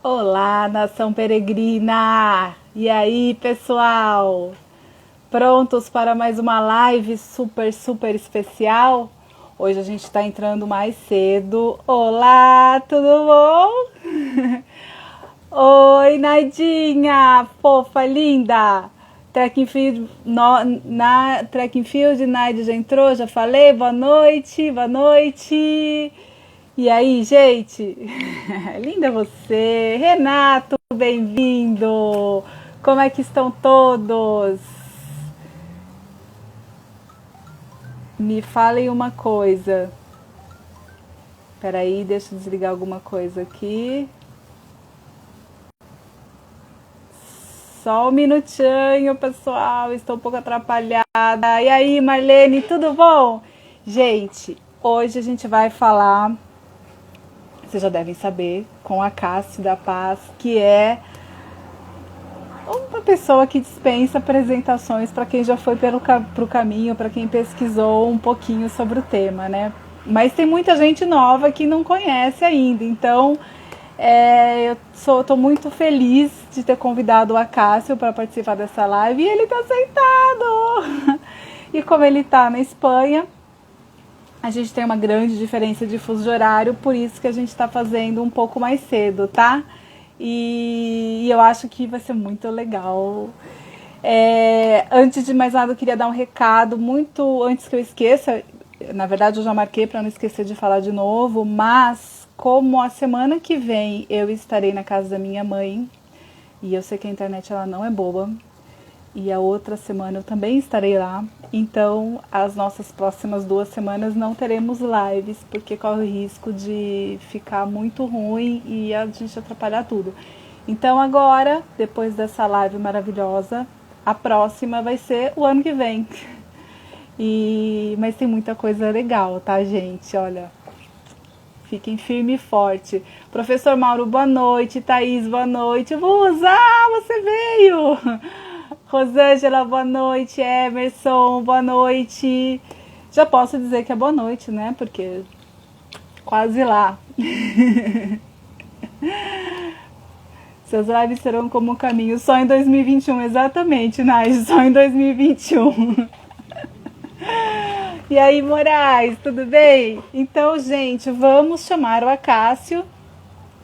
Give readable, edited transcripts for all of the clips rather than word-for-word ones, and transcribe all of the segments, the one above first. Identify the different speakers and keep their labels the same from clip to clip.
Speaker 1: Olá, nação peregrina! E aí, pessoal? Prontos para mais uma live super especial? Hoje a gente está entrando mais cedo. Olá, tudo bom? Oi, Naidinha, fofa, linda. Track and Field, na Track and Field, Naide já entrou, já falei. Boa noite, boa noite. E aí, gente? Linda você. Renato, bem-vindo. Como é que estão todos? Me falem uma coisa. Peraí, deixa eu desligar alguma coisa aqui. Só um minutinho, pessoal. Estou um pouco atrapalhada. E aí, Marlene, tudo bom? Gente, hoje a gente vai falar, vocês já devem saber, com a Cássio da Paz, que é uma pessoa que dispensa apresentações para quem já foi pro caminho, para quem pesquisou um pouquinho sobre o tema, né? Mas tem muita gente nova que não conhece ainda, então eu estou muito feliz de ter convidado o Acácio para participar dessa live e ele está aceitado! E como ele está na Espanha, a gente tem uma grande diferença de fuso de horário, por isso que a gente está fazendo um pouco mais cedo, tá? E eu acho que vai ser muito legal. Antes de mais nada, eu queria dar um recado muito antes que eu esqueça. Na verdade, eu já marquei para não esquecer de falar de novo, mas como a semana que vem eu estarei na casa da minha mãe, e eu sei que a internet ela não é boba, e a outra semana eu também estarei lá. Então, as nossas próximas 2 semanas não teremos lives, porque corre o risco de ficar muito ruim e a gente atrapalhar tudo. Então, agora, depois dessa live maravilhosa, a próxima vai ser o ano que vem. Mas tem muita coisa legal, tá, gente? Olha, fiquem firme e forte. Professor Mauro, boa noite. Thaís, boa noite. Musa, você veio! Rosângela, boa noite. Emerson, boa noite. Já posso dizer que é boa noite, né? Porque quase lá. Seus lives serão como um caminho só em 2021, exatamente, Nage, só em 2021. E aí, Moraes, tudo bem? Então, gente, vamos chamar o Acácio,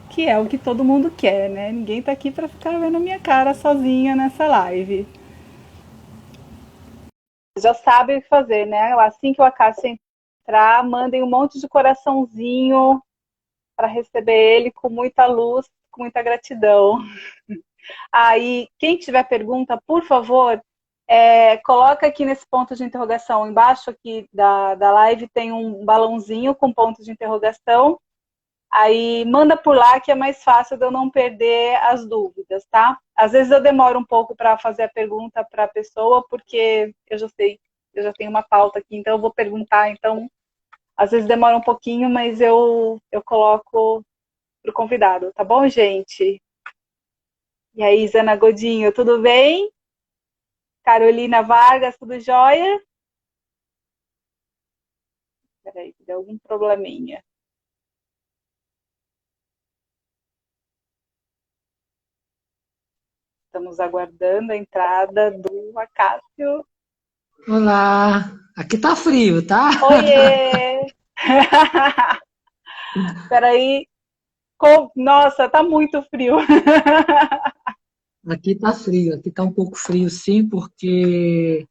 Speaker 1: que é o que todo mundo quer, né? Ninguém tá aqui para ficar vendo a minha cara sozinha nessa live. Já sabem o que fazer, né? Assim que o Acácio entrar, mandem um monte de coraçãozinho para receber ele com muita luz, com muita gratidão. Aí, quem tiver pergunta, por favor, coloca aqui nesse ponto de interrogação. Embaixo aqui da live tem um balãozinho com ponto de interrogação. Aí manda por lá que é mais fácil de eu não perder as dúvidas, tá? Às vezes eu demoro um pouco para fazer a pergunta para a pessoa, porque eu já sei, eu já tenho uma pauta aqui, então eu vou perguntar. Então, às vezes demora um pouquinho, mas eu coloco para o convidado, tá bom, gente? E aí, Zana Godinho, tudo bem? Carolina Vargas, tudo jóia? Peraí, deu algum probleminha. Estamos aguardando a entrada do Acácio.
Speaker 2: Olá, aqui tá frio, tá?
Speaker 1: Oiê! Peraí. Nossa, tá muito frio.
Speaker 2: Aqui tá frio, aqui tá um pouco frio sim, porque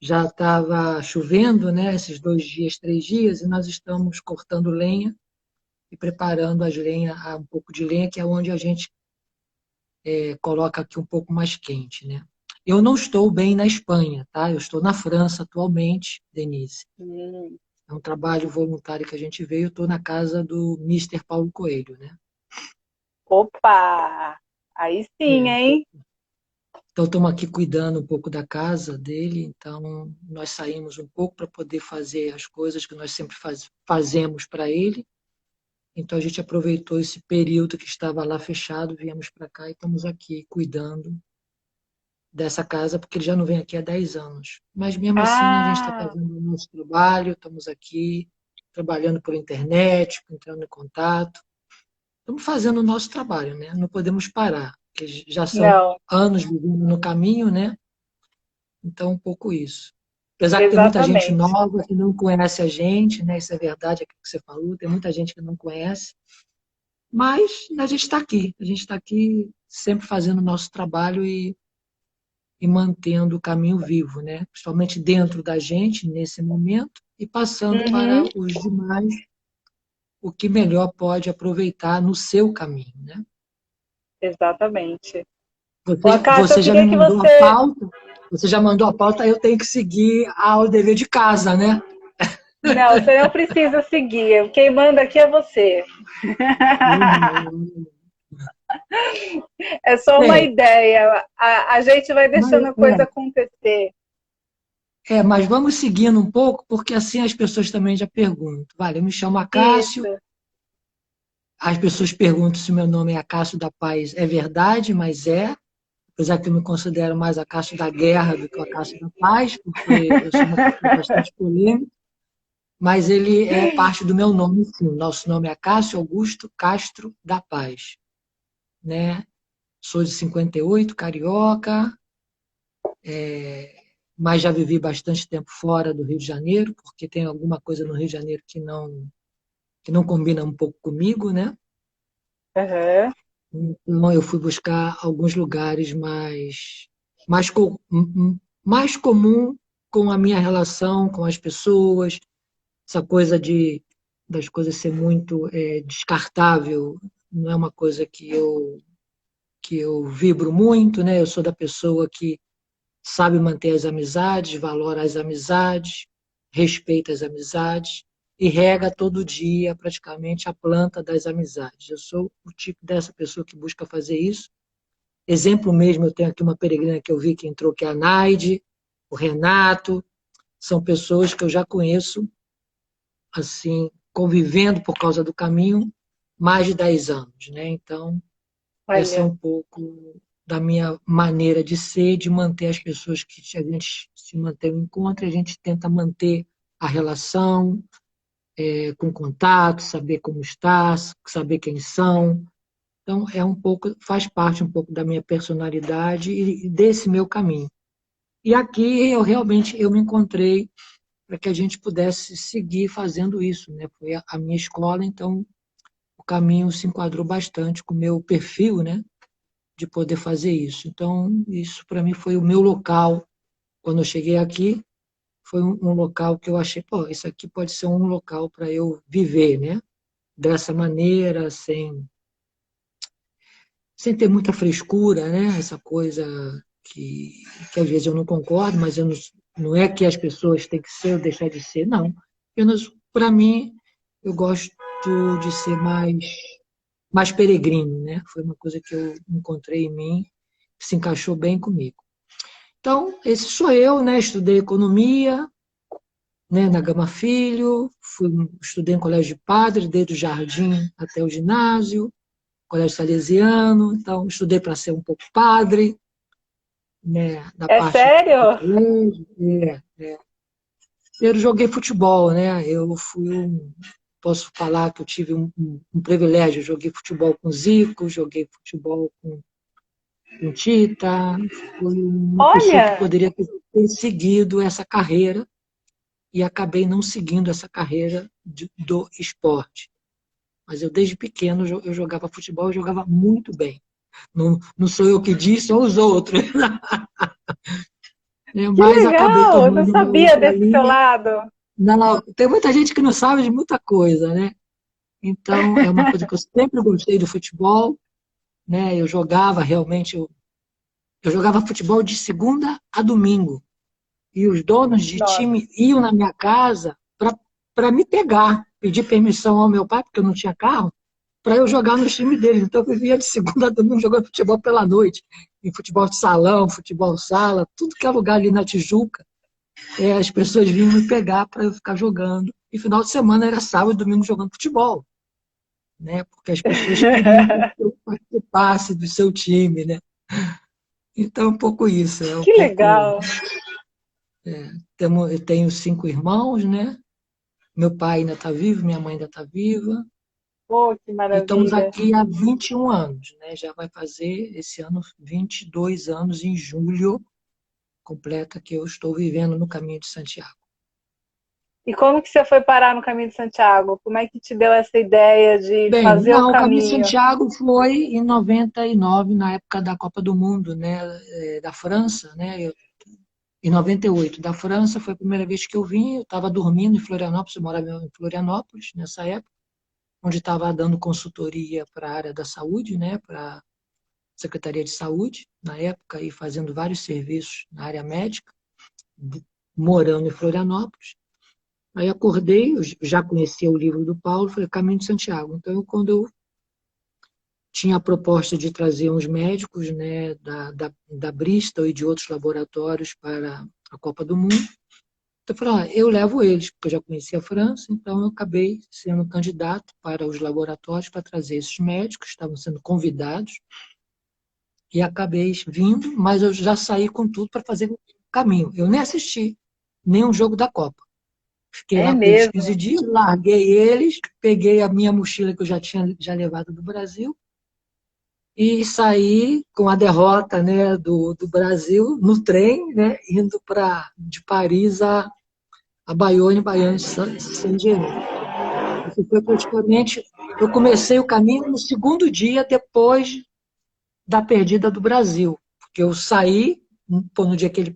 Speaker 2: já estava chovendo, né, esses 2 dias, 3 dias, e nós estamos cortando lenha e preparando as lenhas, um pouco de lenha, que é onde a gente coloca aqui um pouco mais quente, né? Eu não estou bem na Espanha, tá? Eu estou na França atualmente, Denise.
Speaker 1: Hum.
Speaker 2: É um trabalho voluntário que a gente veio, eu estou na casa do Mister Paulo Coelho, né?
Speaker 1: Opa! Aí sim,
Speaker 2: É,
Speaker 1: hein?
Speaker 2: então, estamos aqui cuidando um pouco da casa dele, então nós saímos um pouco para poder fazer as coisas que nós sempre fazemos para ele. Então, a gente aproveitou esse período que estava lá fechado, viemos para cá e estamos aqui cuidando dessa casa, porque ele já não vem aqui há 10 anos. Mas mesmo assim, a gente está
Speaker 1: Ah,
Speaker 2: fazendo o nosso trabalho, estamos aqui trabalhando por internet, entrando em contato. estamos fazendo o nosso trabalho, né? Não podemos parar, porque já são
Speaker 1: Não,
Speaker 2: anos vivendo no caminho, né? Então, um pouco isso. Apesar que tem muita gente
Speaker 1: exatamente.
Speaker 2: nova que não conhece a gente, né? Isso é verdade, é aquilo que você falou, tem muita gente que não conhece, mas a gente está aqui sempre fazendo o nosso trabalho e mantendo o caminho vivo, né? Principalmente dentro da gente, nesse momento, e passando para
Speaker 1: Uhum,
Speaker 2: os demais o que melhor pode aproveitar no seu caminho, né?
Speaker 1: exatamente. Ô, Cássio, eu
Speaker 2: Você já me
Speaker 1: queria que
Speaker 2: mandou a
Speaker 1: você.
Speaker 2: pauta? Você já mandou a pauta, eu tenho que seguir ao dever de casa, né?
Speaker 1: Não, você não precisa seguir. Quem manda aqui é você.
Speaker 2: Uhum.
Speaker 1: É só uma
Speaker 2: Bem,
Speaker 1: ideia. A gente vai
Speaker 2: mas,
Speaker 1: deixando a coisa acontecer.
Speaker 2: mas vamos seguindo um pouco, porque assim as pessoas também já perguntam. Vale, eu me chamo Acácio,
Speaker 1: Isso.
Speaker 2: as pessoas perguntam se meu nome é Acácio da Paz. É verdade, mas é. Apesar que eu me considero mais Acácio da Guerra do que o Acácio da Paz, porque eu sou uma pessoa bastante polêmica, mas ele é parte do meu nome, sim. O nosso nome é Acácio Augusto Castro da Paz, né? Sou de 58, carioca, mas já vivi bastante tempo fora do Rio de Janeiro, porque tem alguma coisa no Rio de Janeiro que não combina um pouco comigo, né?
Speaker 1: Uhum.
Speaker 2: Então eu fui buscar alguns lugares mais, mais comum com a minha relação com as pessoas, essa coisa das coisas ser muito descartável, não é uma coisa que eu vibro muito, né? Eu sou da pessoa que sabe manter as amizades, valora as amizades, respeita as amizades e rega todo dia praticamente a planta das amizades. Eu sou o tipo dessa pessoa que busca fazer isso. Exemplo mesmo, eu tenho aqui uma peregrina que eu vi que entrou, que é a Naide, o Renato, são pessoas que eu já conheço, assim, convivendo por causa do caminho, mais de 10 anos, né? Então, essa é
Speaker 1: Olha,
Speaker 2: um pouco da minha maneira de ser, de manter as pessoas que a gente se mantém no encontro, a gente tenta manter a relação, com contato, saber como está, saber quem são. Então, é um pouco, faz parte um pouco da minha personalidade e desse meu caminho. E aqui eu realmente eu me encontrei para que a gente pudesse seguir fazendo isso, né? Foi a minha escola, então o caminho se enquadrou bastante com o meu perfil, né? De poder fazer isso. Então, isso para mim foi o meu local. Quando eu cheguei aqui, foi um local que eu achei, pô, isso aqui pode ser um local para eu viver, né? Dessa maneira, sem ter muita frescura, né? Essa coisa que às vezes eu não concordo, mas eu não é que as pessoas têm que ser ou deixar de ser, não. Apenas, para mim, eu gosto de ser mais peregrino, né? Foi uma coisa que eu encontrei em mim, que se encaixou bem comigo. Então, esse sou eu, né? Estudei economia, né, na Gama Filho, estudei em colégio de padre, desde o jardim até o ginásio, colégio salesiano, então estudei para ser um pouco padre, né, da
Speaker 1: é
Speaker 2: parte do
Speaker 1: sério?
Speaker 2: colégio. Eu joguei futebol, né? Posso falar que eu tive um privilégio. Eu joguei futebol com Zico, joguei futebol com Tita. Fui uma pessoa que
Speaker 1: Olha,
Speaker 2: poderia ter seguido essa carreira e acabei não seguindo essa carreira do esporte. Mas eu, desde pequeno, eu jogava futebol e jogava muito bem. Não, não sou eu que disse, são os outros. Né?
Speaker 1: que
Speaker 2: Mas acabei
Speaker 1: legal! Eu não
Speaker 2: tomando uma
Speaker 1: sabia
Speaker 2: outra
Speaker 1: desse seu
Speaker 2: linha.
Speaker 1: lado.
Speaker 2: Não, tem muita gente que não sabe de muita coisa, né? Então, é uma coisa que eu sempre gostei do futebol, né? Eu jogava realmente, eu jogava futebol de segunda a domingo. E os donos de
Speaker 1: Nossa.
Speaker 2: time iam na minha casa para me pegar, pedir permissão ao meu pai, porque eu não tinha carro, para eu jogar no time deles. Então, eu vivia de segunda a domingo jogando futebol pela noite, em futebol de salão, futebol sala, tudo que é lugar ali na Tijuca. As pessoas vinham me pegar para eu ficar jogando. E final de semana era sábado e domingo jogando futebol, né? Porque as pessoas queriam que eu participasse do seu time, né? Então, é um pouco isso, é um
Speaker 1: Que
Speaker 2: pouco.
Speaker 1: legal.
Speaker 2: Eu tenho 5 irmãos, né? Meu pai ainda está vivo, minha mãe ainda está viva.
Speaker 1: Oh, que
Speaker 2: E estamos
Speaker 1: maravilha.
Speaker 2: aqui há 21 anos, né? Já vai fazer esse ano 22 anos, em julho, completa que eu estou vivendo no caminho de Santiago.
Speaker 1: E como que você foi parar no Caminho de Santiago? Como é que te deu essa ideia de
Speaker 2: Bem,
Speaker 1: fazer o
Speaker 2: não, o caminho de
Speaker 1: caminho?
Speaker 2: Santiago foi em 99, na época da Copa do Mundo, né? Da França, né? Em 98, da França, foi a primeira vez que eu vim. Eu estava dormindo em Florianópolis, eu morava em Florianópolis nessa época, onde estava dando consultoria para a área da saúde, né? Para a Secretaria de Saúde, na época, e fazendo vários serviços na área médica, morando em Florianópolis. Aí acordei, eu já conhecia o livro do Paulo, falei, Caminho de Santiago. Então, quando eu tinha a proposta de trazer uns médicos, né, da Bristol e de outros laboratórios para a Copa do Mundo, eu falei, eu levo eles, porque eu já conhecia a França, então eu acabei sendo candidato para os laboratórios para trazer esses médicos, estavam sendo convidados, e acabei vindo, mas eu já saí com tudo para fazer o caminho. Eu nem assisti nenhum jogo da Copa. Fiquei
Speaker 1: É
Speaker 2: lá com eles 15
Speaker 1: mesmo.
Speaker 2: dias, larguei eles, peguei a minha mochila que eu já tinha levado do Brasil e saí com a derrota, né, do Brasil no trem, né, indo de Paris a Bayonne, Bayonne Saint-Germain. Isso foi praticamente. Eu comecei o caminho no segundo dia depois da perdida do Brasil, porque eu saí, no dia que ele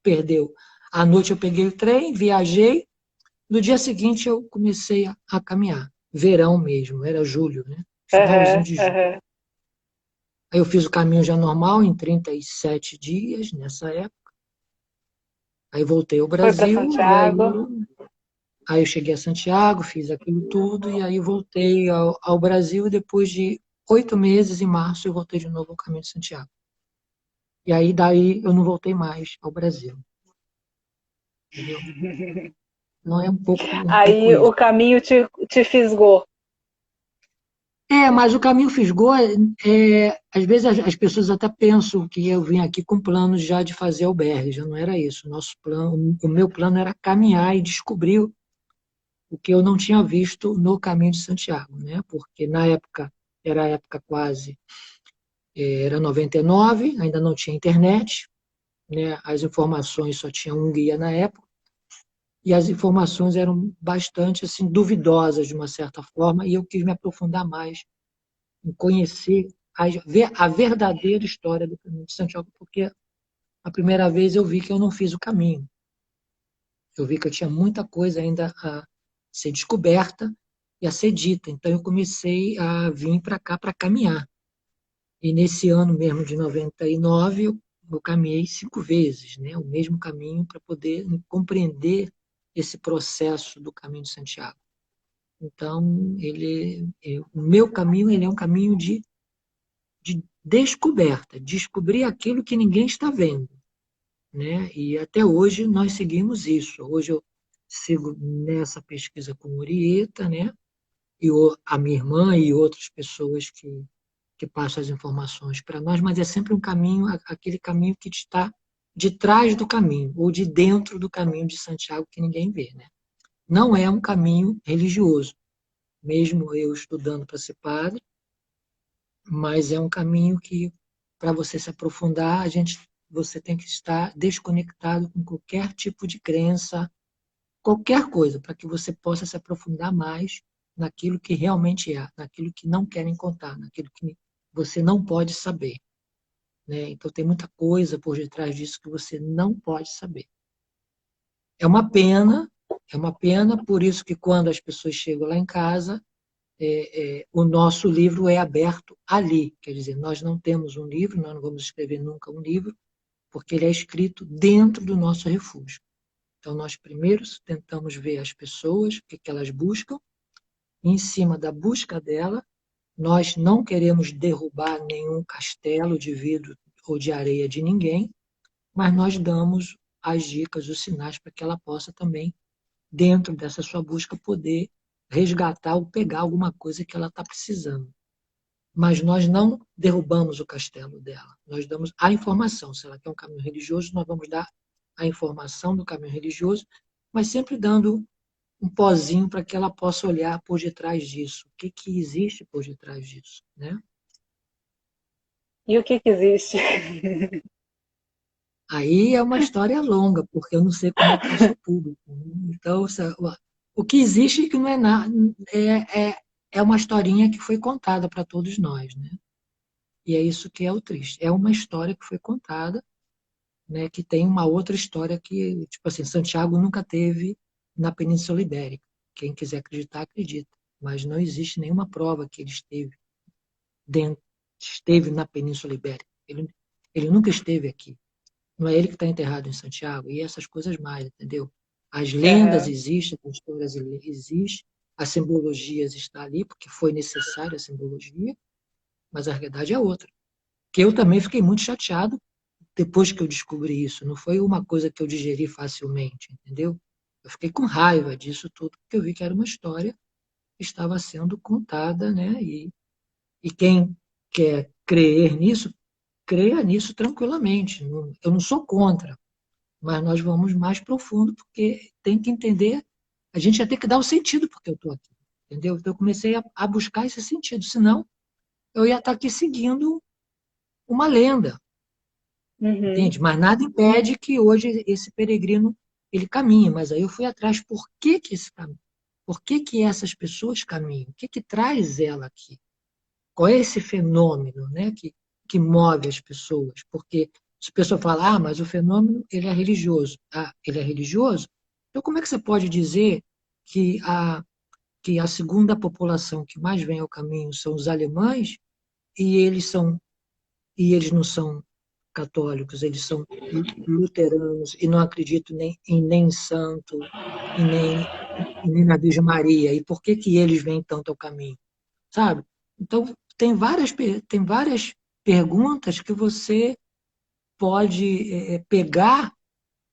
Speaker 2: perdeu, à noite eu peguei o trem, viajei. No dia seguinte eu comecei a caminhar. Verão mesmo, era julho, né? Finalzinho
Speaker 1: Aham,
Speaker 2: de julho.
Speaker 1: aham.
Speaker 2: Aí eu fiz o caminho já normal, em 37 dias, nessa época. Aí voltei ao
Speaker 1: Foi para
Speaker 2: Brasil, e
Speaker 1: Santiago.
Speaker 2: aí eu cheguei a Santiago, fiz aquilo tudo, e aí voltei ao Brasil, e depois de 8 meses, em março, eu voltei de novo ao caminho de Santiago. E aí, daí, eu não voltei mais ao Brasil, entendeu? Não é um pouco
Speaker 1: Aí
Speaker 2: isso.
Speaker 1: o caminho te fisgou.
Speaker 2: Mas o caminho fisgou, às vezes as pessoas até pensam que eu vim aqui com planos já de fazer albergue, já não era isso. O meu plano era caminhar e descobrir o que eu não tinha visto no caminho de Santiago, né? Porque na época, era a época quase, era 99, ainda não tinha internet, né? As informações só tinham um guia na época, e as informações eram bastante assim duvidosas de uma certa forma, e eu quis me aprofundar mais em conhecer a verdadeira história do caminho de Santiago, porque a primeira vez eu vi que eu não fiz o caminho. Eu vi que eu tinha muita coisa ainda a ser descoberta e a ser dita. Então eu comecei a vir para cá para caminhar. E nesse ano mesmo de 99, eu caminhei 5 vezes, né? O mesmo caminho para poder compreender esse processo do caminho de Santiago. Então, o meu caminho ele é um caminho de descoberta, descobrir aquilo que ninguém está vendo, né? E até hoje nós seguimos isso. Hoje eu sigo nessa pesquisa com Urieta, né? E a minha irmã e outras pessoas que passam as informações para nós, mas é sempre um caminho, aquele caminho que está de trás do caminho, ou de dentro do caminho de Santiago que ninguém vê, né? Não é um caminho religioso, mesmo eu estudando para ser padre, mas é um caminho que, para você se aprofundar, você tem que estar desconectado com qualquer tipo de crença, qualquer coisa, para que você possa se aprofundar mais naquilo que realmente é, naquilo que não querem contar, naquilo que você não pode saber, né? Então tem muita coisa por detrás disso que você não pode saber. É uma pena, é uma pena, por isso que quando as pessoas chegam lá em casa, o nosso livro é aberto ali. Quer dizer, nós não temos um livro, nós não vamos escrever nunca um livro, porque ele é escrito dentro do nosso refúgio. Então, nós primeiro tentamos ver as pessoas, o que elas buscam, e em cima da busca dela, nós não queremos derrubar nenhum castelo de vidro ou de areia de ninguém, mas nós damos as dicas, os sinais para que ela possa também, dentro dessa sua busca, poder resgatar ou pegar alguma coisa que ela está precisando. Mas nós não derrubamos o castelo dela. Nós damos a informação. Se ela quer um caminho religioso, nós vamos dar a informação do caminho religioso, mas sempre dando um pozinho para que ela possa olhar por detrás disso. O que, que existe por detrás disso, né?
Speaker 1: E o que que existe?
Speaker 2: Aí é uma história longa, porque eu não sei como é que está o seu público, né? Então, o que existe que não é nada, é uma historinha que foi contada para todos nós, né? E é isso que é o triste. É uma história que foi contada, né, que tem uma outra história que, tipo assim, Santiago nunca teve na Península Ibérica. Quem quiser acreditar, acredita. Mas não existe nenhuma prova que ele dentro, esteve na Península Ibérica. Ele nunca esteve aqui. Não é ele que está enterrado em Santiago. E essas coisas mais, entendeu? As lendas
Speaker 1: Aham.
Speaker 2: existem, as histórias existem, as simbologias estão ali, porque foi necessária a simbologia, mas a realidade é outra. Que eu também fiquei muito chateado depois que eu descobri isso. Não foi uma coisa que eu digeri facilmente, entendeu? Eu fiquei com raiva disso tudo, porque eu vi que era uma história que estava sendo contada, né? E quem quer crer nisso, creia nisso tranquilamente. Eu não sou contra, mas nós vamos mais profundo, porque tem que entender, a gente já tem que dar o sentido porque eu estou aqui, entendeu? Então eu comecei a buscar esse sentido, senão eu ia estar aqui seguindo uma lenda,
Speaker 1: Uhum.
Speaker 2: entende? Mas nada impede que hoje esse peregrino ele caminhe, mas aí eu fui atrás por que que esse caminho? Por que que essas pessoas caminham? O que que traz ela aqui? Qual é esse fenômeno, né, que move as pessoas? Porque se a pessoa fala, ah, mas o fenômeno ele é religioso. Ah, ele é religioso? Então como é que você pode dizer que a segunda população que mais vem ao caminho são os alemães e eles não são católicos, eles são luteranos e não acreditam nem em santo e nem na Virgem Maria. E por que que eles vêm tanto ao caminho? Sabe? Então, tem várias perguntas que você pode pegar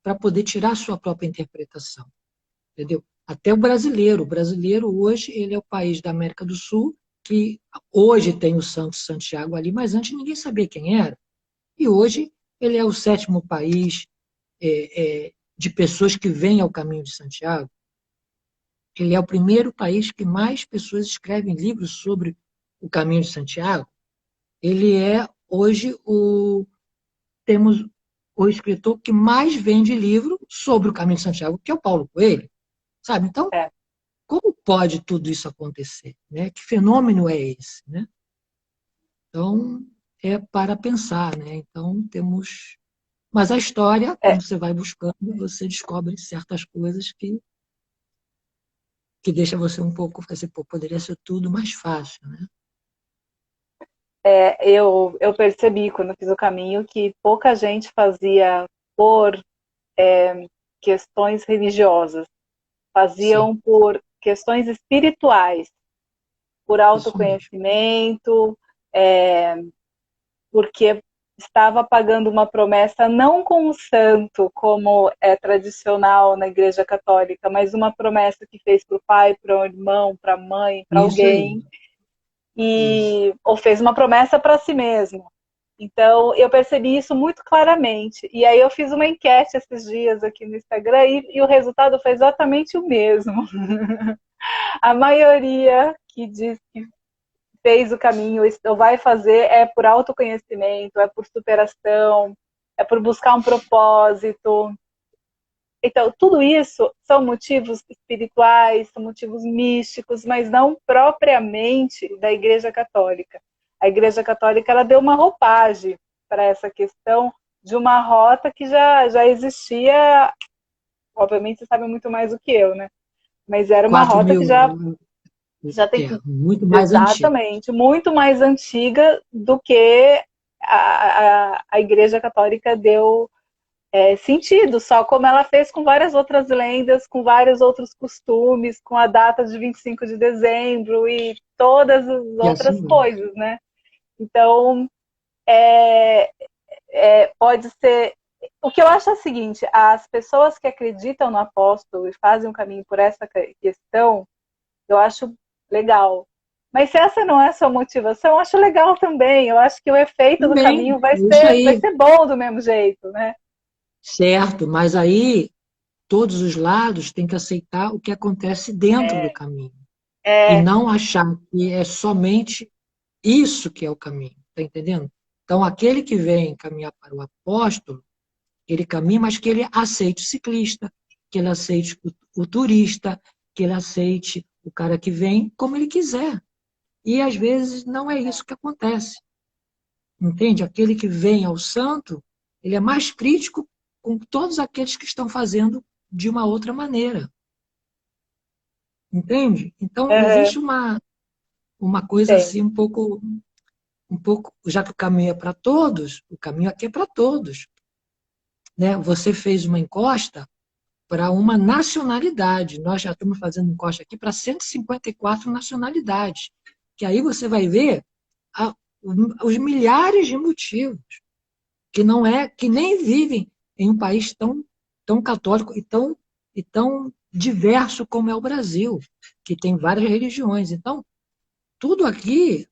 Speaker 2: para poder tirar a sua própria interpretação, entendeu? Até o brasileiro hoje, ele é o país da América do Sul que hoje tem o Santo Santiago ali, mas antes ninguém sabia quem era. E hoje ele é o sétimo país de pessoas que vêm ao caminho de Santiago. Ele é o primeiro país que mais pessoas escrevem livros sobre o caminho de Santiago. Ele é hoje temos o escritor que mais vende livro sobre o caminho de Santiago, que é o Paulo Coelho, sabe? Então,
Speaker 1: É.
Speaker 2: como pode tudo isso acontecer, né? Que fenômeno é esse, né? Então, é para pensar, né? Então, mas a história,
Speaker 1: É,
Speaker 2: quando você vai buscando, você descobre certas coisas que deixa você um pouco, assim, pô, poderia ser tudo mais fácil, né?
Speaker 1: eu percebi quando eu fiz o caminho que pouca gente fazia por questões religiosas,
Speaker 2: Sim,
Speaker 1: faziam por questões espirituais, por
Speaker 2: isso mesmo.
Speaker 1: autoconhecimento, é, porque estava pagando uma promessa não com o santo, como é tradicional na Igreja Católica, mas uma promessa que fez para o pai, para o irmão, para a mãe, para
Speaker 2: Isso aí.
Speaker 1: alguém,
Speaker 2: Isso.
Speaker 1: ou fez uma promessa para si mesmo. Então, eu percebi isso muito claramente. E aí eu fiz uma enquete esses dias aqui no Instagram e o resultado foi exatamente o mesmo. A maioria que diz que fez o caminho ou vai fazer é por autoconhecimento, é por superação, é por buscar um propósito. Então, tudo isso são motivos espirituais, são motivos místicos, mas não propriamente da Igreja Católica. A Igreja Católica ela deu uma roupagem para essa questão de uma rota que já existia, obviamente você sabe muito mais do que eu, né? Mas era uma
Speaker 2: 4
Speaker 1: rota que
Speaker 2: mil
Speaker 1: já tem
Speaker 2: muito mais antigo.
Speaker 1: exatamente muito mais antiga do que a Igreja Católica deu sentido, só como ela fez com várias outras lendas, com vários outros costumes, com a data de 25 de dezembro e todas as
Speaker 2: E assim
Speaker 1: outras
Speaker 2: vai.
Speaker 1: coisas, né? Então, pode ser. O que eu acho é o seguinte: as pessoas que acreditam no apóstolo e fazem um caminho por essa questão, eu acho legal. Mas se essa não é a sua motivação, eu acho legal também. Eu acho que o efeito do
Speaker 2: Também,
Speaker 1: caminho vai
Speaker 2: é isso
Speaker 1: ser, vai
Speaker 2: aí,
Speaker 1: ser bom do mesmo jeito, né?
Speaker 2: certo, mas aí todos os lados têm que aceitar o que acontece dentro do caminho e
Speaker 1: É,
Speaker 2: não achar que é somente isso que é o caminho, tá entendendo? Então, aquele que vem caminhar para o apóstolo, ele caminha, mas que ele aceite o ciclista, que ele aceite o turista, que ele aceite o cara que vem como ele quiser. E às vezes não é isso que acontece. Entende? Aquele que vem ao santo, ele é mais crítico com todos aqueles que estão fazendo de uma outra maneira. Entende? Então,
Speaker 1: aham,
Speaker 2: existe uma coisa
Speaker 1: entendo.
Speaker 2: assim um pouco, já que o caminho é para todos, o caminho aqui é para todos. Né? Você fez uma encosta para uma nacionalidade. Nós já estamos fazendo encosta aqui para 154 nacionalidades. Que aí você vai ver a, os milhares de motivos que não é, que nem vivem em um país tão católico e tão diverso como é o Brasil, que tem várias religiões. Então, tudo aqui,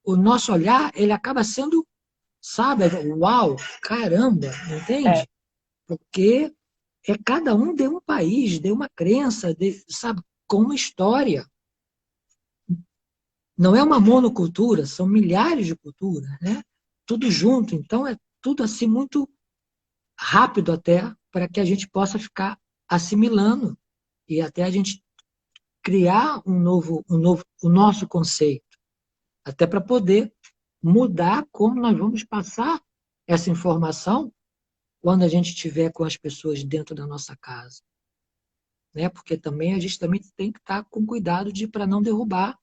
Speaker 2: o nosso olhar, ele acaba sendo, sabe, uau, caramba,
Speaker 1: É,
Speaker 2: entende? Porque é cada um de um país, de uma crença, sabe, com uma história. Não é uma monocultura, são milhares de culturas, né? Tudo junto, então é tudo assim muito rápido até para que a gente possa ficar assimilando e até a gente criar o nosso conceito, até para poder mudar como nós vamos passar essa informação quando a gente estiver com as pessoas dentro da nossa casa, né? Porque também a gente também tem que estar com cuidado de para não derrubar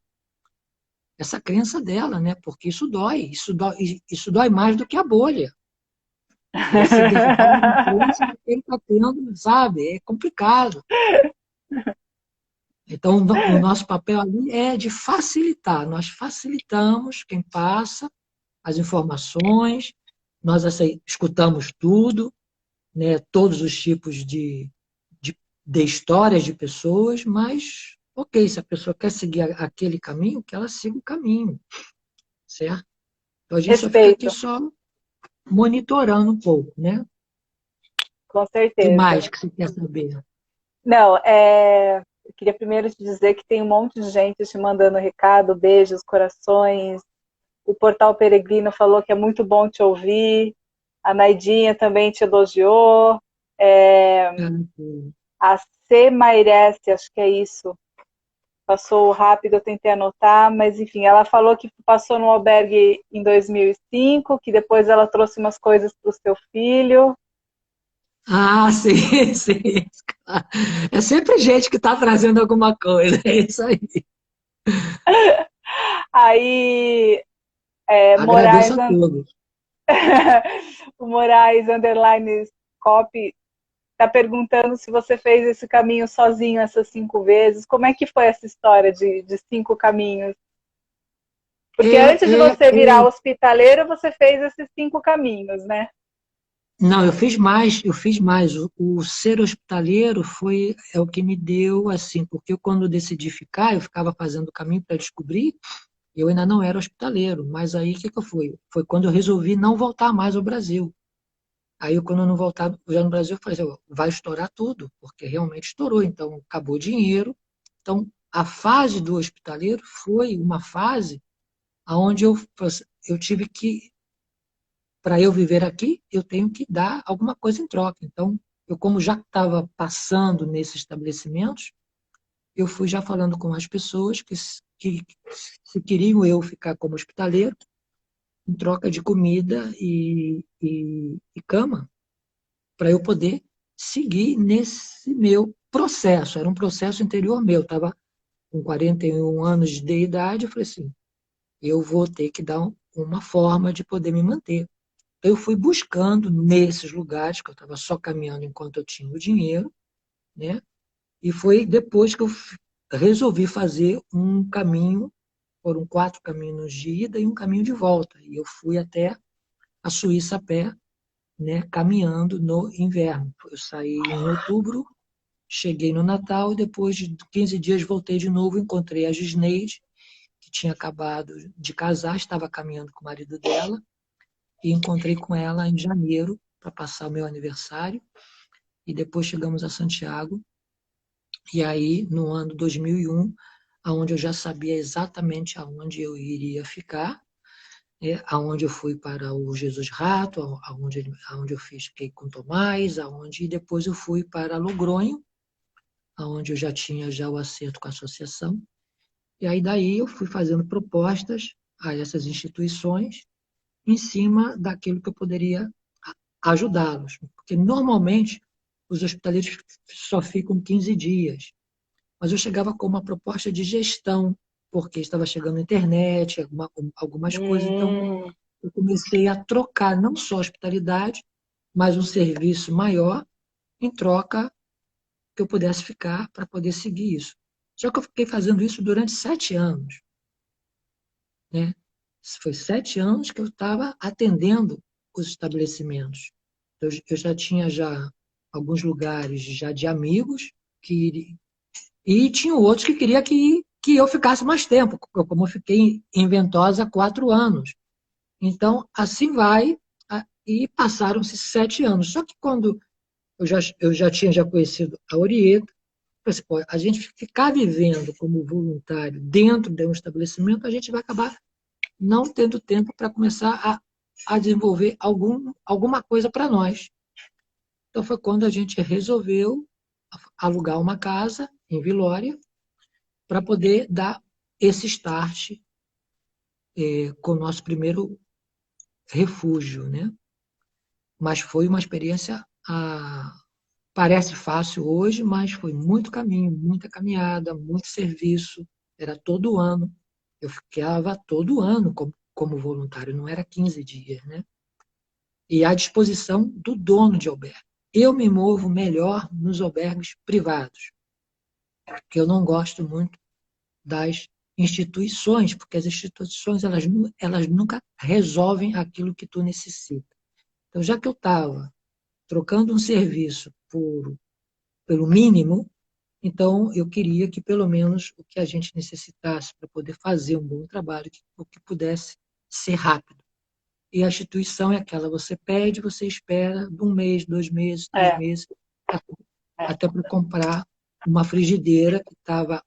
Speaker 2: essa crença dela, né? Porque isso dói mais do que a bolha. Você derrubar uma crença que ele está tendo, sabe? É complicado. Então, o nosso papel ali é de facilitar. Nós facilitamos quem passa as informações, nós escutamos tudo, né, todos os tipos de histórias de pessoas, mas, ok, se a pessoa quer seguir aquele caminho, que ela siga o caminho, certo? Então, a gente só fica aqui
Speaker 1: respeito,
Speaker 2: só monitorando um pouco, né? O
Speaker 1: com
Speaker 2: que
Speaker 1: certeza.
Speaker 2: mais que você quer saber?
Speaker 1: Não, eu queria primeiro te dizer que tem um monte de gente te mandando recado, beijos, corações. O Portal Peregrino falou que é muito bom te ouvir. A Naidinha também te elogiou. É, a C. Mairesse, acho que é isso. Passou rápido, eu tentei anotar, mas enfim, ela falou que passou no albergue em 2005, que depois ela trouxe umas coisas para o seu filho.
Speaker 2: Ah, sim, sim. É sempre gente que está trazendo alguma coisa, é isso aí.
Speaker 1: Aí, Moraes,
Speaker 2: Agradeço a todos.
Speaker 1: o Moraes underline copy está perguntando se você fez esse caminho sozinho essas 5 vezes. Como é que foi essa história de 5 caminhos? Porque antes de você virar hospitaleiro, você fez esses 5 caminhos, né?
Speaker 2: Não, eu fiz mais, eu fiz mais. O ser hospitaleiro é o que me deu, assim, porque eu, quando decidi ficar, eu ficava fazendo o caminho para descobrir, e eu ainda não era hospitaleiro, mas aí o que eu fui? Foi quando eu resolvi não voltar mais ao Brasil. Aí, quando eu não voltar já no Brasil, eu falei assim, ó, vai estourar tudo, porque realmente estourou, então acabou o dinheiro. Então, a fase do hospitaleiro foi uma fase onde eu tive que, para eu viver aqui, eu tenho que dar alguma coisa em troca. Então, eu, como já estava passando nesses estabelecimentos, eu fui já falando com as pessoas que se queriam eu ficar como hospitaleiro, em troca de comida e cama, para eu poder seguir nesse meu processo. Era um processo interior meu. Estava com 41 anos de idade, eu falei assim, eu vou ter que dar uma forma de poder me manter. Eu fui buscando nesses lugares, que eu estava só caminhando enquanto eu tinha o dinheiro, né? E foi depois que eu resolvi fazer um caminho, foram 4 caminhos de ida e um caminho de volta. E eu fui até a Suíça a pé, né, caminhando no inverno. Eu saí em outubro, cheguei no Natal e depois de 15 dias voltei de novo, encontrei a Gisneide, que tinha acabado de casar, estava caminhando com o marido dela, e encontrei com ela em janeiro para passar o meu aniversário. e depois chegamos a Santiago. E aí, no ano 2001, aonde eu já sabia exatamente aonde eu iria ficar, aonde eu fui para o Jesus Rato, aonde eu fiquei com Tomás, aonde depois eu fui para Logronho, aonde eu já tinha já o acerto com a associação. E aí daí eu fui fazendo propostas a essas instituições em cima daquilo que eu poderia ajudá-los. Porque normalmente os hospitaleiros só ficam 15 dias. Mas eu chegava com uma proposta de gestão, porque estava chegando a internet, algumas coisas. Então, eu comecei a trocar não só a hospitalidade, mas um serviço maior em troca que eu pudesse ficar para poder seguir isso. Só que eu fiquei fazendo isso durante 7 anos. Né? Foi 7 anos que eu estava atendendo os estabelecimentos. Eu já tinha já alguns lugares já de amigos e tinha outros que queria que eu ficasse mais tempo, como eu fiquei em Ventosa 4 anos. Então, assim vai, e passaram-se 7 anos. Só que quando eu já tinha já conhecido a Orieta, assim, pô, a gente ficar vivendo como voluntário dentro de um estabelecimento, a gente vai acabar não tendo tempo para começar a desenvolver alguma coisa para nós. Então, foi quando a gente resolveu alugar uma casa em Vilória para poder dar esse start com o nosso primeiro refúgio, né? Mas foi uma experiência, parece fácil hoje, mas foi muito caminho, muita caminhada, muito serviço, era todo ano. Eu ficava todo ano como voluntário, não era 15 dias, né? E à disposição do dono de albergue. Eu me movo melhor nos albergues privados, porque eu não gosto muito das instituições, porque as instituições elas nunca resolvem aquilo que tu necessita. Então, já que eu estava trocando um serviço pelo mínimo, então eu queria que pelo menos o que a gente necessitasse para poder fazer um bom trabalho, que pudesse ser rápido. E a instituição é aquela, você pede, você espera 1 mês, 2 meses, 3 meses, até para comprar uma frigideira que estava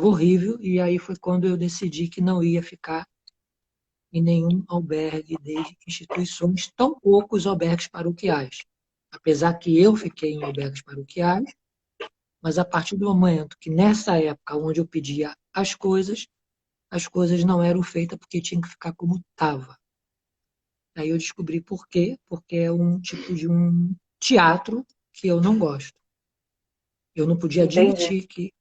Speaker 2: horrível, e aí foi quando eu decidi que não ia ficar em nenhum albergue de instituições, tão poucos albergues paroquiais. Apesar que eu fiquei em albergues paroquiais, mas a partir do momento que nessa época onde eu pedia as coisas não eram feitas porque tinha que ficar como estava. Aí eu descobri por quê, porque é um tipo de um teatro que eu não gosto. Eu não podia
Speaker 3: Entendi.
Speaker 2: admitir que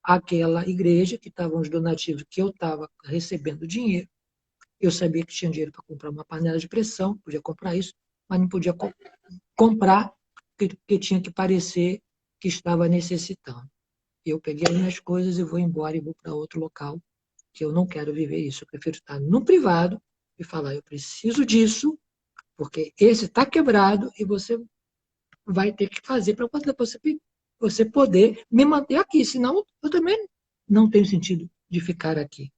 Speaker 2: aquela igreja, que estavam os donativos, que eu estava recebendo dinheiro, eu sabia que tinha dinheiro para comprar uma panela de pressão, podia comprar isso, mas não podia comprar porque tinha que parecer que estava necessitando. Eu peguei as minhas coisas e vou embora e vou para outro local, que eu não quero viver isso. Eu prefiro estar no privado e falar, eu preciso disso, porque esse está quebrado e você vai ter que fazer para você poder me manter aqui, senão eu também não tenho sentido de ficar aqui.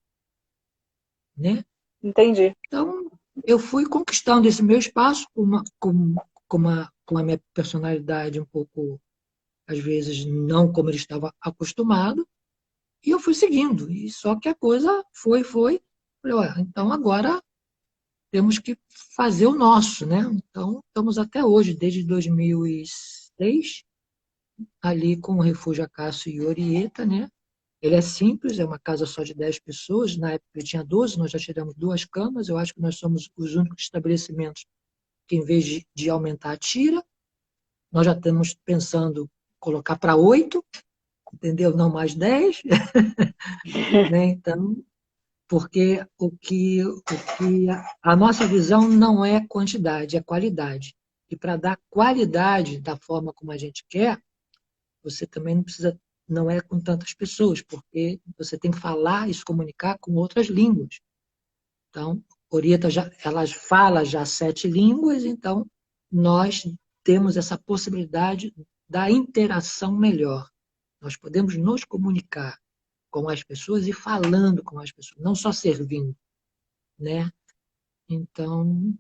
Speaker 2: Né?
Speaker 3: Entendi.
Speaker 2: Então, eu fui conquistando esse meu espaço com a minha personalidade um pouco, às vezes, não como ele estava acostumado, e eu fui seguindo. E só que a coisa foi. Falei, olha, então agora temos que fazer o nosso, né? Então, estamos até hoje, desde 2006, ali com o Refúgio Acácio e Orieta, né? Ele é simples, é uma casa só de 10 pessoas. Na época ele tinha 12, nós já tiramos 2 camas. Eu acho que nós somos os únicos estabelecimentos que, em vez de aumentar, tira. Nós já estamos pensando em colocar para 8, entendeu? Não mais 10. Né? Então, porque o que a nossa visão não é quantidade, é qualidade. E para dar qualidade da forma como a gente quer, você também não precisa, não é com tantas pessoas, porque você tem que falar e se comunicar com outras línguas. Então, Orieta ela fala já 7 línguas, então nós temos essa possibilidade da interação melhor. Nós podemos nos comunicar com as pessoas e falando com as pessoas, não só servindo, né? Então,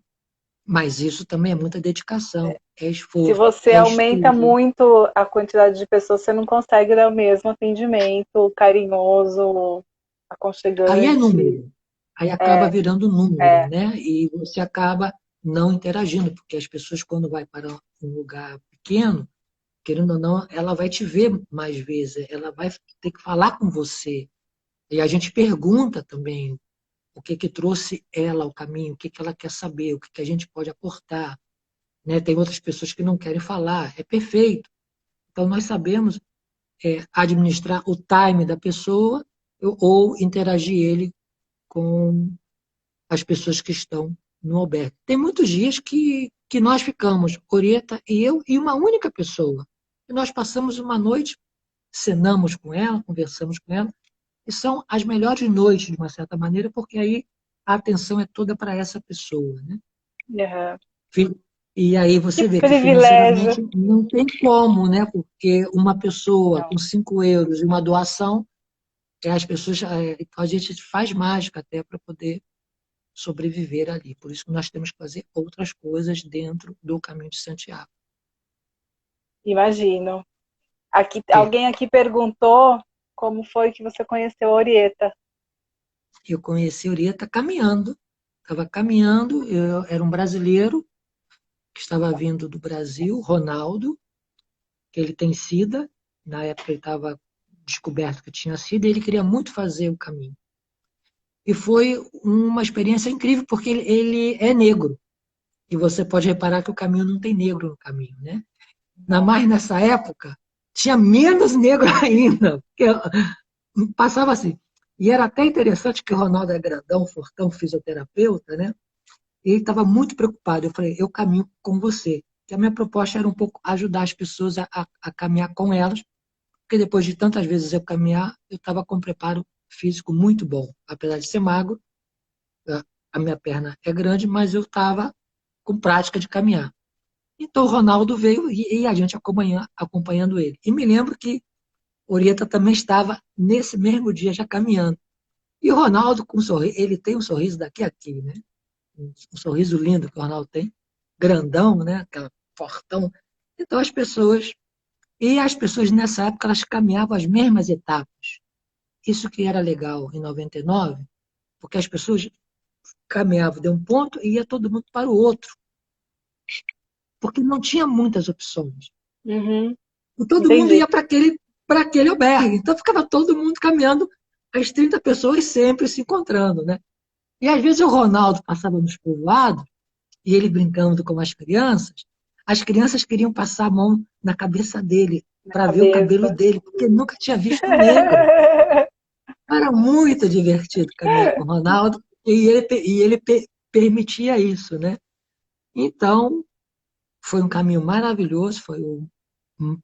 Speaker 2: Mas isso também é muita dedicação, é
Speaker 1: Se
Speaker 2: esforço,
Speaker 1: você
Speaker 2: é
Speaker 1: aumenta
Speaker 2: estudo.
Speaker 1: muito a quantidade de pessoas, você não consegue dar o mesmo atendimento carinhoso,
Speaker 2: Aí é
Speaker 1: aconchegante.
Speaker 2: número. Aí acaba
Speaker 1: É,
Speaker 2: virando número,
Speaker 1: é,
Speaker 2: né? E você acaba não interagindo, porque as pessoas, quando vai para um lugar pequeno, querendo ou não, ela vai te ver mais vezes, ela vai ter que falar com você. E a gente pergunta também o que que trouxe ela ao caminho, o que que ela quer saber, o que que a gente pode aportar, né? Tem outras pessoas que não querem falar, é perfeito. Então nós sabemos administrar o time da pessoa ou interagir ele com as pessoas que estão no albergue. Tem muitos dias que nós ficamos, Orieta e eu, e uma única pessoa. E nós passamos uma noite, cenamos com ela, conversamos com ela, e são as melhores noites, de uma certa maneira, porque aí a atenção é toda para essa pessoa. Né?
Speaker 1: uhum.
Speaker 2: E aí
Speaker 1: Que
Speaker 2: você vê que
Speaker 1: privilégio.
Speaker 2: financeiramente não tem como, né? Porque uma pessoa
Speaker 1: Não,
Speaker 2: com 5 € e uma doação, as pessoas, a gente faz mágica até para poder sobreviver ali. Por isso que nós temos que fazer outras coisas dentro do caminho de Santiago.
Speaker 1: imagino. Aqui,
Speaker 2: É,
Speaker 1: alguém aqui perguntou como foi que você conheceu a Orieta.
Speaker 2: eu conheci Orieta caminhando. Estava caminhando, era um brasileiro que estava vindo do Brasil, Ronaldo, que ele tem SIDA. Na época ele estava descoberto que tinha SIDA e ele queria muito fazer o caminho. E foi uma experiência incrível, porque ele é negro. E você pode reparar que o caminho não tem negro no caminho, né? Ainda
Speaker 1: Não.
Speaker 2: mais nessa época, tinha menos negro ainda. Porque passava assim. E era até interessante que o Ronaldo é grandão, fortão, fisioterapeuta, né? E ele estava muito preocupado. Eu falei, eu caminho com você. Que a minha proposta era um pouco ajudar as pessoas a caminhar com elas, porque depois de tantas vezes eu caminhar, eu estava com um preparo físico muito bom. Apesar de ser magro, a minha perna é grande, mas eu estava com prática de caminhar. Então o Ronaldo veio e a gente acompanhando ele. E me lembro que Orieta também estava nesse mesmo dia já caminhando. E o Ronaldo, com um sorriso, ele tem um sorriso daqui a aqui, né? Um sorriso lindo que o Ronaldo tem, grandão, né? Aquela fortão. Então as pessoas nessa época elas caminhavam as mesmas etapas. Isso que era legal em 99, porque as pessoas caminhavam de um ponto e ia todo mundo para o outro, porque não tinha muitas opções.
Speaker 1: Uhum,
Speaker 2: E todo mundo
Speaker 1: entendi.
Speaker 2: ia para aquele albergue. Então ficava todo mundo caminhando, as 30 pessoas sempre se encontrando, né? E às vezes o Ronaldo passava nos povoados e ele brincando com as crianças queriam passar a mão na cabeça dele
Speaker 1: Na
Speaker 2: para ver o cabelo
Speaker 1: cabeça.
Speaker 2: dele, porque nunca tinha visto um negro. Era muito divertido caminhar com o Ronaldo e ele permitia isso, né? Então, foi um caminho maravilhoso, foi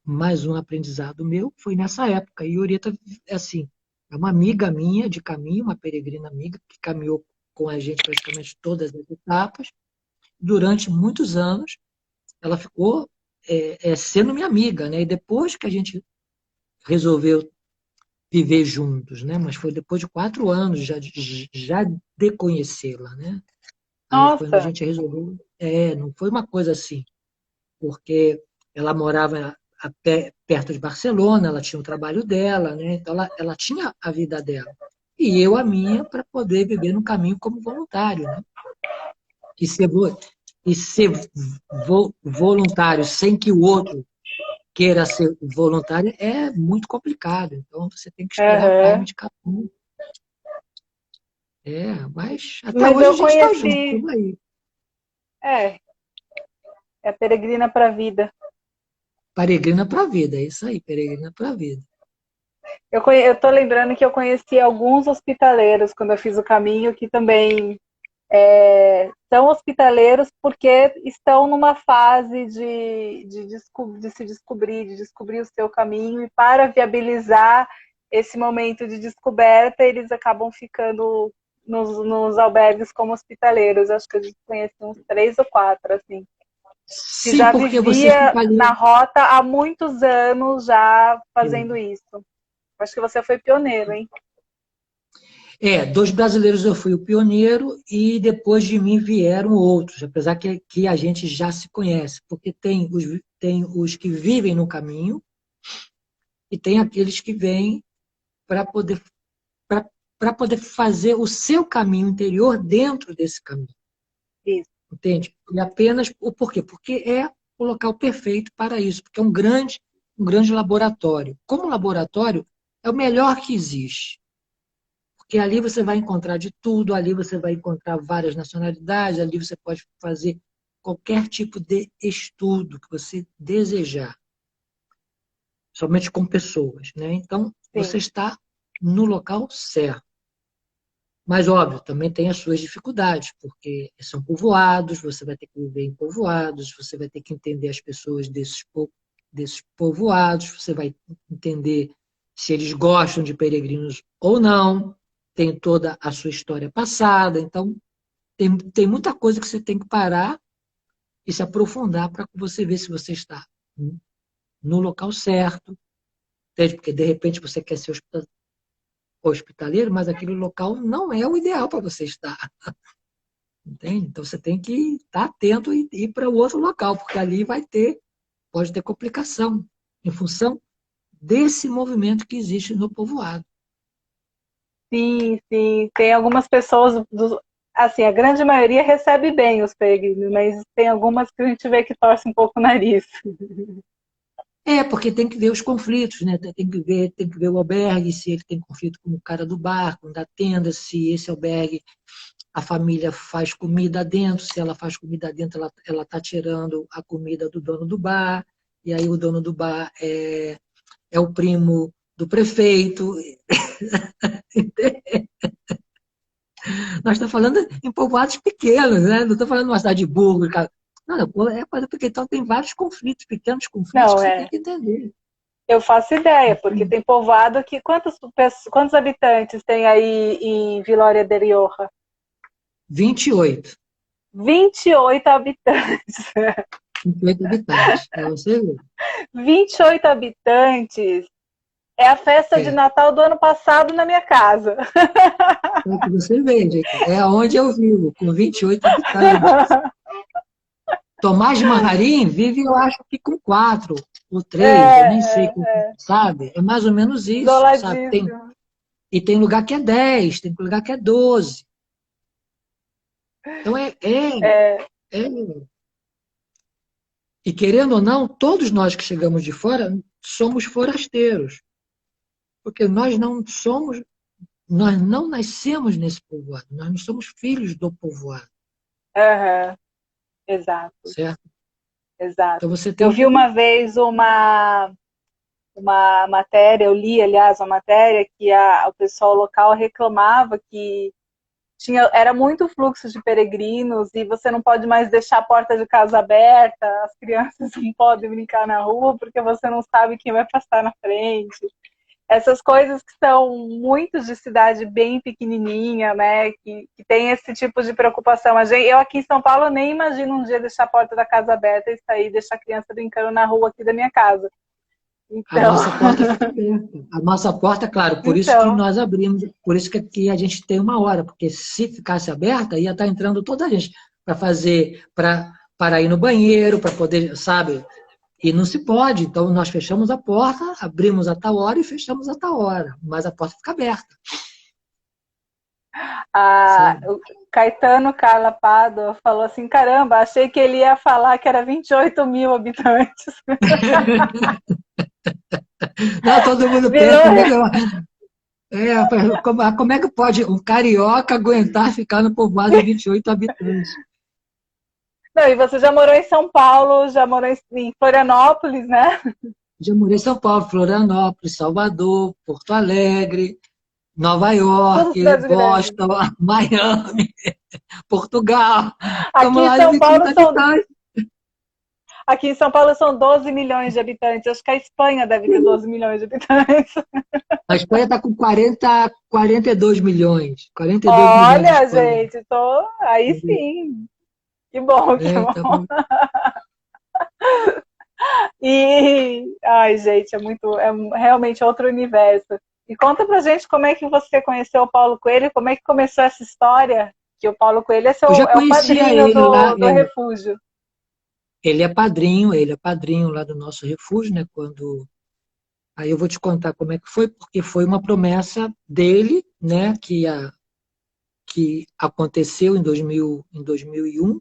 Speaker 2: mais um aprendizado meu, foi nessa época. E Orieta, assim, é uma amiga minha de caminho, uma peregrina amiga, que caminhou com a gente praticamente todas as etapas. Durante muitos anos, ela ficou sendo minha amiga, né? E depois que a gente resolveu viver juntos, né? Mas foi depois de 4 anos já de conhecê-la, né? Aí quando a
Speaker 1: Nossa,
Speaker 2: gente resolveu, não foi uma coisa assim, porque ela morava perto de Barcelona, ela tinha o trabalho dela, né? Então ela tinha a vida dela. E eu a minha para poder viver no caminho como voluntário, né? E ser, e ser voluntário sem que o outro queira ser voluntário é muito complicado. Então você tem que esperar o time
Speaker 1: uhum.
Speaker 2: de cada um. Mas até
Speaker 1: Mas
Speaker 2: hoje a
Speaker 1: eu
Speaker 2: gente está junto,
Speaker 1: conheci,
Speaker 2: estamos aí.
Speaker 1: é, é a peregrina para a vida.
Speaker 2: Peregrina para a vida, é isso aí, peregrina para a vida.
Speaker 1: Eu tô lembrando que eu conheci alguns hospitaleiros quando eu fiz o caminho que também são hospitaleiros porque estão numa fase de se descobrir, de descobrir o seu caminho, e para viabilizar esse momento de descoberta, eles acabam ficando nos albergues como hospitaleiros. Acho que eu conheci uns 3 ou 4, assim, que
Speaker 2: Sim,
Speaker 1: já
Speaker 2: porque você
Speaker 1: vivia
Speaker 2: fica
Speaker 1: na
Speaker 2: ali.
Speaker 1: rota há muitos anos já fazendo isso. Acho que você foi pioneiro, hein?
Speaker 2: Dos brasileiros eu fui o pioneiro e depois de mim vieram outros, apesar que a gente já se conhece, porque tem os que vivem no caminho e tem aqueles que vêm para poder, para poder fazer o seu caminho interior dentro desse caminho.
Speaker 1: Isso.
Speaker 2: Entende? E apenas o porquê? Porque é o local perfeito para isso, porque é um grande laboratório. Como laboratório, é o melhor que existe. Porque ali você vai encontrar de tudo, ali você vai encontrar várias nacionalidades, ali você pode fazer qualquer tipo de estudo que você desejar, somente com pessoas, né? Então, você
Speaker 1: Sim.
Speaker 2: está no local certo. Mas, óbvio, também tem as suas dificuldades, porque são povoados, você vai ter que viver em povoados, você vai ter que entender as pessoas desses povoados, você vai entender se eles gostam de peregrinos ou não, tem toda a sua história passada, então tem muita coisa que você tem que parar e se aprofundar para você ver se você está no local certo, entende? Porque de repente você quer ser hospitaleiro, mas aquele local não é o ideal para você estar. Entende? Então você tem que estar atento e ir para o outro local, porque ali pode ter complicação, em função desse movimento que existe no povoado.
Speaker 1: Sim, sim. Tem algumas pessoas, assim, a grande maioria recebe bem os peregrinos, mas tem algumas que a gente vê que torce um pouco o nariz.
Speaker 2: Porque tem que ver os conflitos, né? Tem que ver o albergue, se ele tem conflito com o cara do bar, com o da tenda, se esse albergue, a família faz comida dentro, se ela faz comida dentro, ela está tirando a comida do dono do bar, e aí o dono do bar é o primo do prefeito. Nós estamos falando em povoados pequenos, né? Não estou falando de uma cidade de Burgos. Não, porque então tem vários conflitos, pequenos conflitos que
Speaker 1: Não,
Speaker 2: você tem que entender.
Speaker 1: eu faço ideia, porque tem povoado que. Quantos habitantes tem aí em Vilória de Rioja?
Speaker 2: 28.
Speaker 1: 28 habitantes.
Speaker 2: 28 habitantes, para você ver.
Speaker 1: 28 habitantes é a festa de
Speaker 2: É,
Speaker 1: Natal do ano passado na minha casa.
Speaker 2: para que você veja, é onde eu vivo, com 28 habitantes. Tomás de Margarim vive, eu acho que com 4 ou 3, eu nem sei, sabe? É mais ou menos isso, sabe?
Speaker 1: Isoladíssimo.
Speaker 2: E tem lugar que é 10, tem lugar que é 12. Então é. E querendo ou não, todos nós que chegamos de fora somos forasteiros, porque nós não nascemos nesse povoado, nós não somos filhos do povoado,
Speaker 1: Uhum, exato,
Speaker 2: certo? Então
Speaker 1: exato.
Speaker 2: você
Speaker 1: Eu
Speaker 2: tem
Speaker 1: vi
Speaker 2: que.
Speaker 1: uma vez uma matéria, eu li, aliás, uma matéria que o pessoal local reclamava que era muito fluxo de peregrinos e você não pode mais deixar a porta de casa aberta, as crianças não podem brincar na rua porque você não sabe quem vai passar na frente. Essas coisas que são muito de cidade bem pequenininha, né, que tem esse tipo de preocupação. Eu aqui em São Paulo nem imagino um dia deixar a porta da casa aberta e sair e deixar a criança brincando na rua aqui da minha casa.
Speaker 2: A
Speaker 1: Então,
Speaker 2: nossa porta fica aberta. A nossa porta, claro, por isso que
Speaker 1: então,
Speaker 2: nós abrimos, por isso que aqui a gente tem 1 hora, porque se ficasse aberta, ia estar entrando toda a gente para ir no banheiro, para poder, sabe? E não se pode. Então, nós fechamos a porta, abrimos a tal hora e fechamos a tal hora. Mas a porta fica aberta, sabe?
Speaker 1: o Caetano Carla Pado falou assim, caramba, achei que ele ia falar que era 28 mil habitantes.
Speaker 2: Não, todo mundo pensa,
Speaker 1: Virou.
Speaker 2: como é que pode um carioca aguentar ficar no povoado de 28 habitantes?
Speaker 1: Não, e você já morou em São Paulo, já morou em Florianópolis, né?
Speaker 2: Já morei em São Paulo, Florianópolis, Salvador, Porto Alegre, Nova
Speaker 1: Tudo
Speaker 2: York,
Speaker 1: cidades grandes.
Speaker 2: Boston, Miami, Portugal. Estamos
Speaker 1: Aqui em
Speaker 2: lá de
Speaker 1: São
Speaker 2: 28
Speaker 1: Paulo são
Speaker 2: habitantes.
Speaker 1: Aqui em São Paulo são 12 milhões de habitantes. Acho que a Espanha deve ter 12 milhões de habitantes.
Speaker 2: A Espanha está com 42 milhões. 42 milhões de
Speaker 1: Olha,
Speaker 2: Espanha.
Speaker 1: gente, aí sim. Que bom, que bom.
Speaker 2: Então,
Speaker 1: Ai, gente, é realmente outro universo. E conta pra gente como é que você conheceu o Paulo Coelho, como é que começou essa história, que o Paulo Coelho
Speaker 2: Eu já
Speaker 1: é o
Speaker 2: conhecia
Speaker 1: padrinho
Speaker 2: ele lá,
Speaker 1: do refúgio.
Speaker 2: ele é padrinho lá do nosso refúgio, né? Aí eu vou te contar como é que foi, porque foi uma promessa dele, né? Que aconteceu em 2001,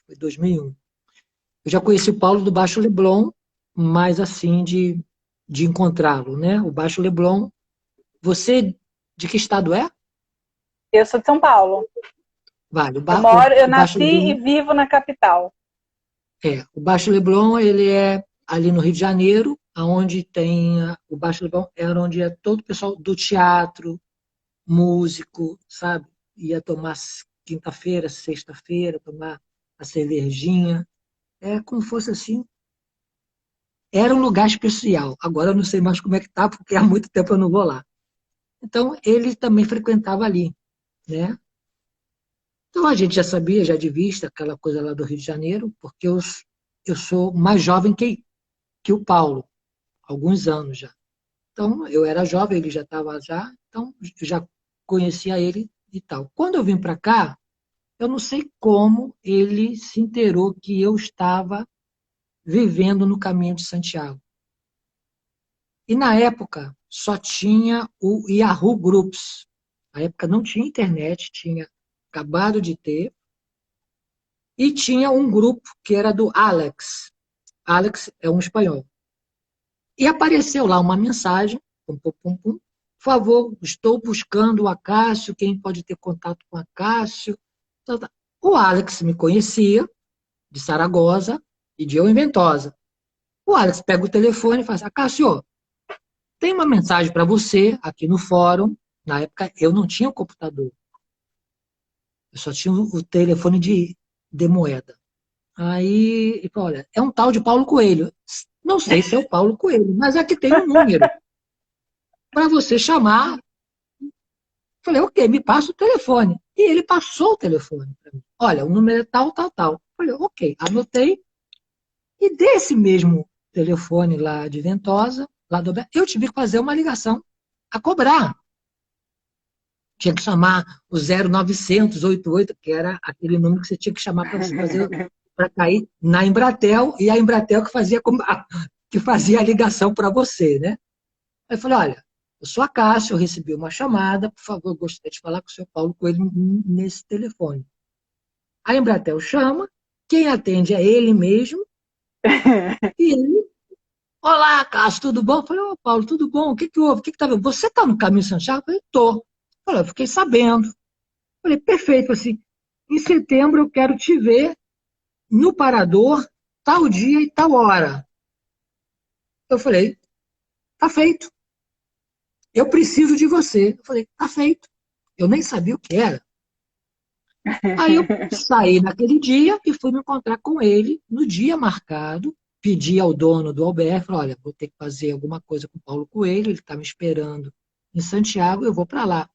Speaker 2: foi 2001. Eu já conheci o Paulo do Baixo Leblon, mas assim de encontrá-lo, né? O Baixo Leblon. Você de que estado é?
Speaker 1: Eu sou de São Paulo.
Speaker 2: Vale,
Speaker 1: Eu
Speaker 2: o Baixo
Speaker 1: nasci e
Speaker 2: Leblon
Speaker 1: vivo na capital.
Speaker 2: o Baixo Leblon, ele é ali no Rio de Janeiro, aonde tem o Baixo Leblon era onde é todo o pessoal do teatro, músico, sabe? Ia tomar quinta-feira, sexta-feira, tomar a cervejinha. É como fosse assim. Era um lugar especial. Agora eu não sei mais como é que tá, porque há muito tempo eu não vou lá. Então, ele também frequentava ali, né? Então, a gente já sabia, já de vista, aquela coisa lá do Rio de Janeiro, porque eu sou mais jovem que o Paulo, alguns anos já. Então, eu era jovem, ele já estava já, então eu já conhecia ele e tal. Quando eu vim para cá, eu não sei como ele se inteirou que eu estava vivendo no caminho de Santiago. E na época só tinha o Yahoo Groups. Na época não tinha internet, tinha acabado de ter, e tinha um grupo que era do Alex. Alex é um espanhol. E apareceu lá uma mensagem, pum, pum, pum, pum, por favor, estou buscando o Acácio, quem pode ter contato com o Acácio? Tá, tá. O Alex me conhecia, de Saragossa e de Eu em Ventosa. O Alex pega o telefone e fala assim, Acácio, tem uma mensagem para você aqui no fórum. Na época eu não tinha o computador, eu só tinha o telefone de moeda. Aí, ele falou, olha, é um tal de Paulo Coelho. Não sei se é o Paulo Coelho, mas aqui tem um número para você chamar. Falei, ok, me passa o telefone. E ele passou o telefone para mim. Olha, o número é tal, tal, tal. Falei, ok, anotei. E desse mesmo telefone lá de Ventosa, lá do eu tive que fazer uma ligação a cobrar. Tinha que chamar o 0900 88, que era aquele número que você tinha que chamar para você fazer para cair na Embratel, e a Embratel que fazia a ligação para você, né? Aí eu falei, olha, eu sou a Cássia, eu recebi uma chamada, por favor, eu gostaria de falar com o senhor Paulo Coelho nesse telefone. A Embratel chama, quem atende é ele mesmo, e ele, olá, Cássio, tudo bom? Eu falei, ô Paulo, tudo bom? O que houve? O que tá vendo? Você está no caminho de Santiago? Eu falei, tô. Eu falei, eu fiquei sabendo. Eu falei, perfeito, assim, em setembro eu quero te ver no Parador, tal dia e tal hora. Eu falei, tá feito. Eu preciso de você. Eu falei, tá feito. Eu nem sabia o que era. Aí eu saí naquele dia e fui me encontrar com ele no dia marcado. Pedi ao dono do albergue, falei, olha, vou ter que fazer alguma coisa com o Paulo Coelho, ele está me esperando em Santiago, eu vou para lá.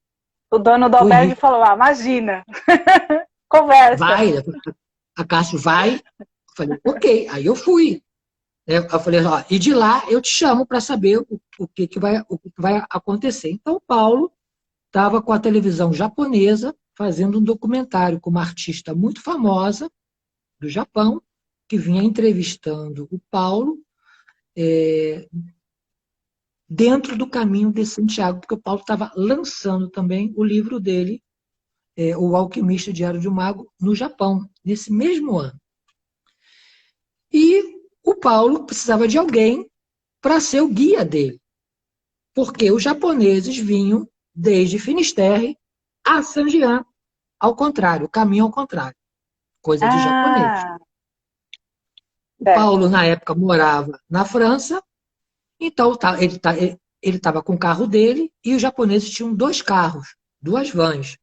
Speaker 1: O dono do
Speaker 2: O
Speaker 1: albergue
Speaker 2: Henrique
Speaker 1: falou, imagina, conversa.
Speaker 2: vai, a Cássio vai. Eu falei, ok. Aí eu fui. Eu falei, ó, e de lá eu te chamo para saber o que vai acontecer. Então, o Paulo estava com a televisão japonesa fazendo um documentário com uma artista muito famosa do Japão, que vinha entrevistando o Paulo dentro do caminho de Santiago, porque o Paulo estava lançando também o livro dele, O Alquimista Diário de um Mago, no Japão, nesse mesmo ano. E o Paulo precisava de alguém para ser o guia dele, porque os japoneses vinham desde Finisterre a Sanjian, ao contrário, o caminho ao contrário, coisa de japonês.
Speaker 1: Ah,
Speaker 2: O Paulo,
Speaker 1: certo.
Speaker 2: na época, morava na França, então ele estava com o carro dele e os japoneses tinham dois carros, duas vans.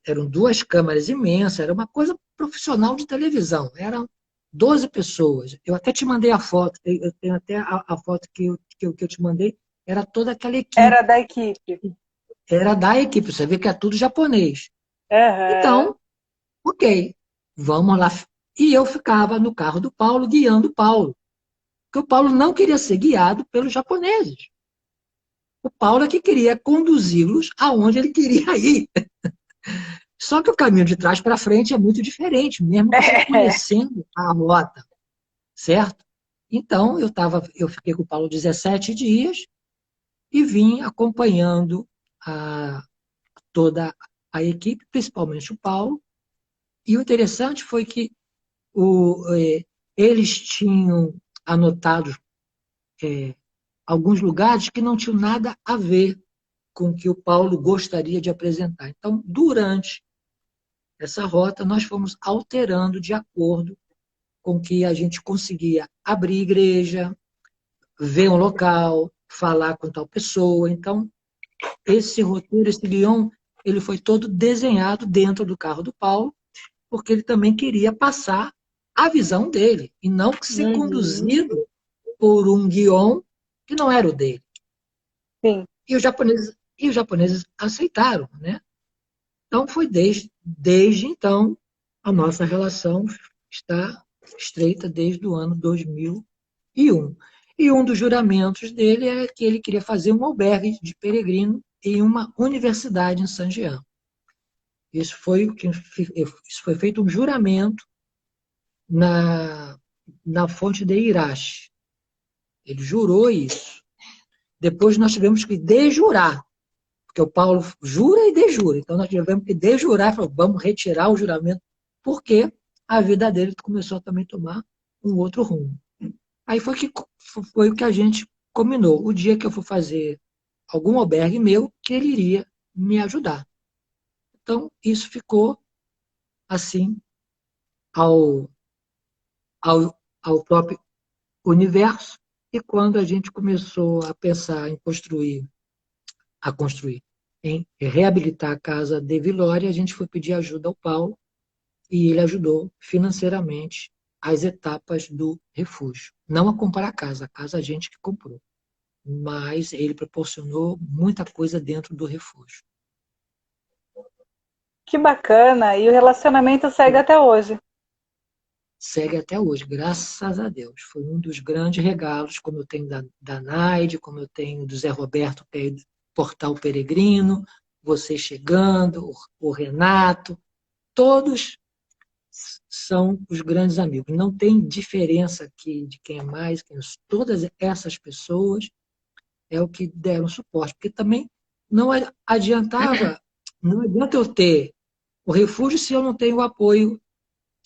Speaker 2: Eram duas câmaras imensas, era uma coisa profissional de televisão. Eram 12 pessoas. Eu até te mandei a foto, eu tenho até a foto que eu te mandei, era toda aquela equipe.
Speaker 1: Era da equipe.
Speaker 2: Era da equipe, você vê que é tudo japonês.
Speaker 1: Aham.
Speaker 2: Então, ok, vamos lá. E eu ficava no carro do Paulo, guiando o Paulo. Porque o Paulo não queria ser guiado pelos japoneses. O Paulo é que queria conduzi-los aonde ele queria ir. Só que o caminho de trás para frente é muito diferente, mesmo você conhecendo a rota, certo? Então, eu fiquei com o Paulo 17 dias e vim acompanhando toda a equipe, principalmente o Paulo. E o interessante foi que eles tinham anotado alguns lugares que não tinham nada a ver com o que o Paulo gostaria de apresentar. Então, durante essa rota, nós fomos alterando de acordo com que a gente conseguia abrir igreja, ver um local, falar com tal pessoa. Então, esse roteiro, esse guion, ele foi todo desenhado dentro do carro do Paulo, porque ele também queria passar a visão dele, e não ser conduzido por um guion que não era o dele.
Speaker 1: Sim.
Speaker 2: E os japoneses aceitaram, né? Então, foi desde então, a nossa relação está estreita desde o ano 2001. E um dos juramentos dele é que ele queria fazer um albergue de peregrino em uma universidade em San Jean. Isso foi feito um juramento na fonte de Irache. Ele jurou isso. Depois nós tivemos que dejurar, porque o Paulo jura e desjura. Então nós tivemos que dejurar, falou, vamos retirar o juramento, porque a vida dele começou a também tomar um outro rumo. Aí foi o que a gente combinou. O dia que eu for fazer algum albergue meu, que ele iria me ajudar. Então, isso ficou assim ao próprio universo. E quando a gente começou a pensar em construir, em reabilitar a casa de Vilória, a gente foi pedir ajuda ao Paulo e ele ajudou financeiramente as etapas do refúgio. Não a comprar a casa a gente que comprou, mas ele proporcionou muita coisa dentro do refúgio.
Speaker 1: Que bacana! E o relacionamento segue até hoje.
Speaker 2: Segue até hoje, graças a Deus. Foi um dos grandes regalos, como eu tenho da Naide, como eu tenho do Zé Roberto, que é do Portal Peregrino, você chegando, o Renato, todos são os grandes amigos. Não tem diferença aqui de quem é mais, quem é. Todas essas pessoas é o que deram suporte, porque também não adianta eu ter o refúgio se eu não tenho o apoio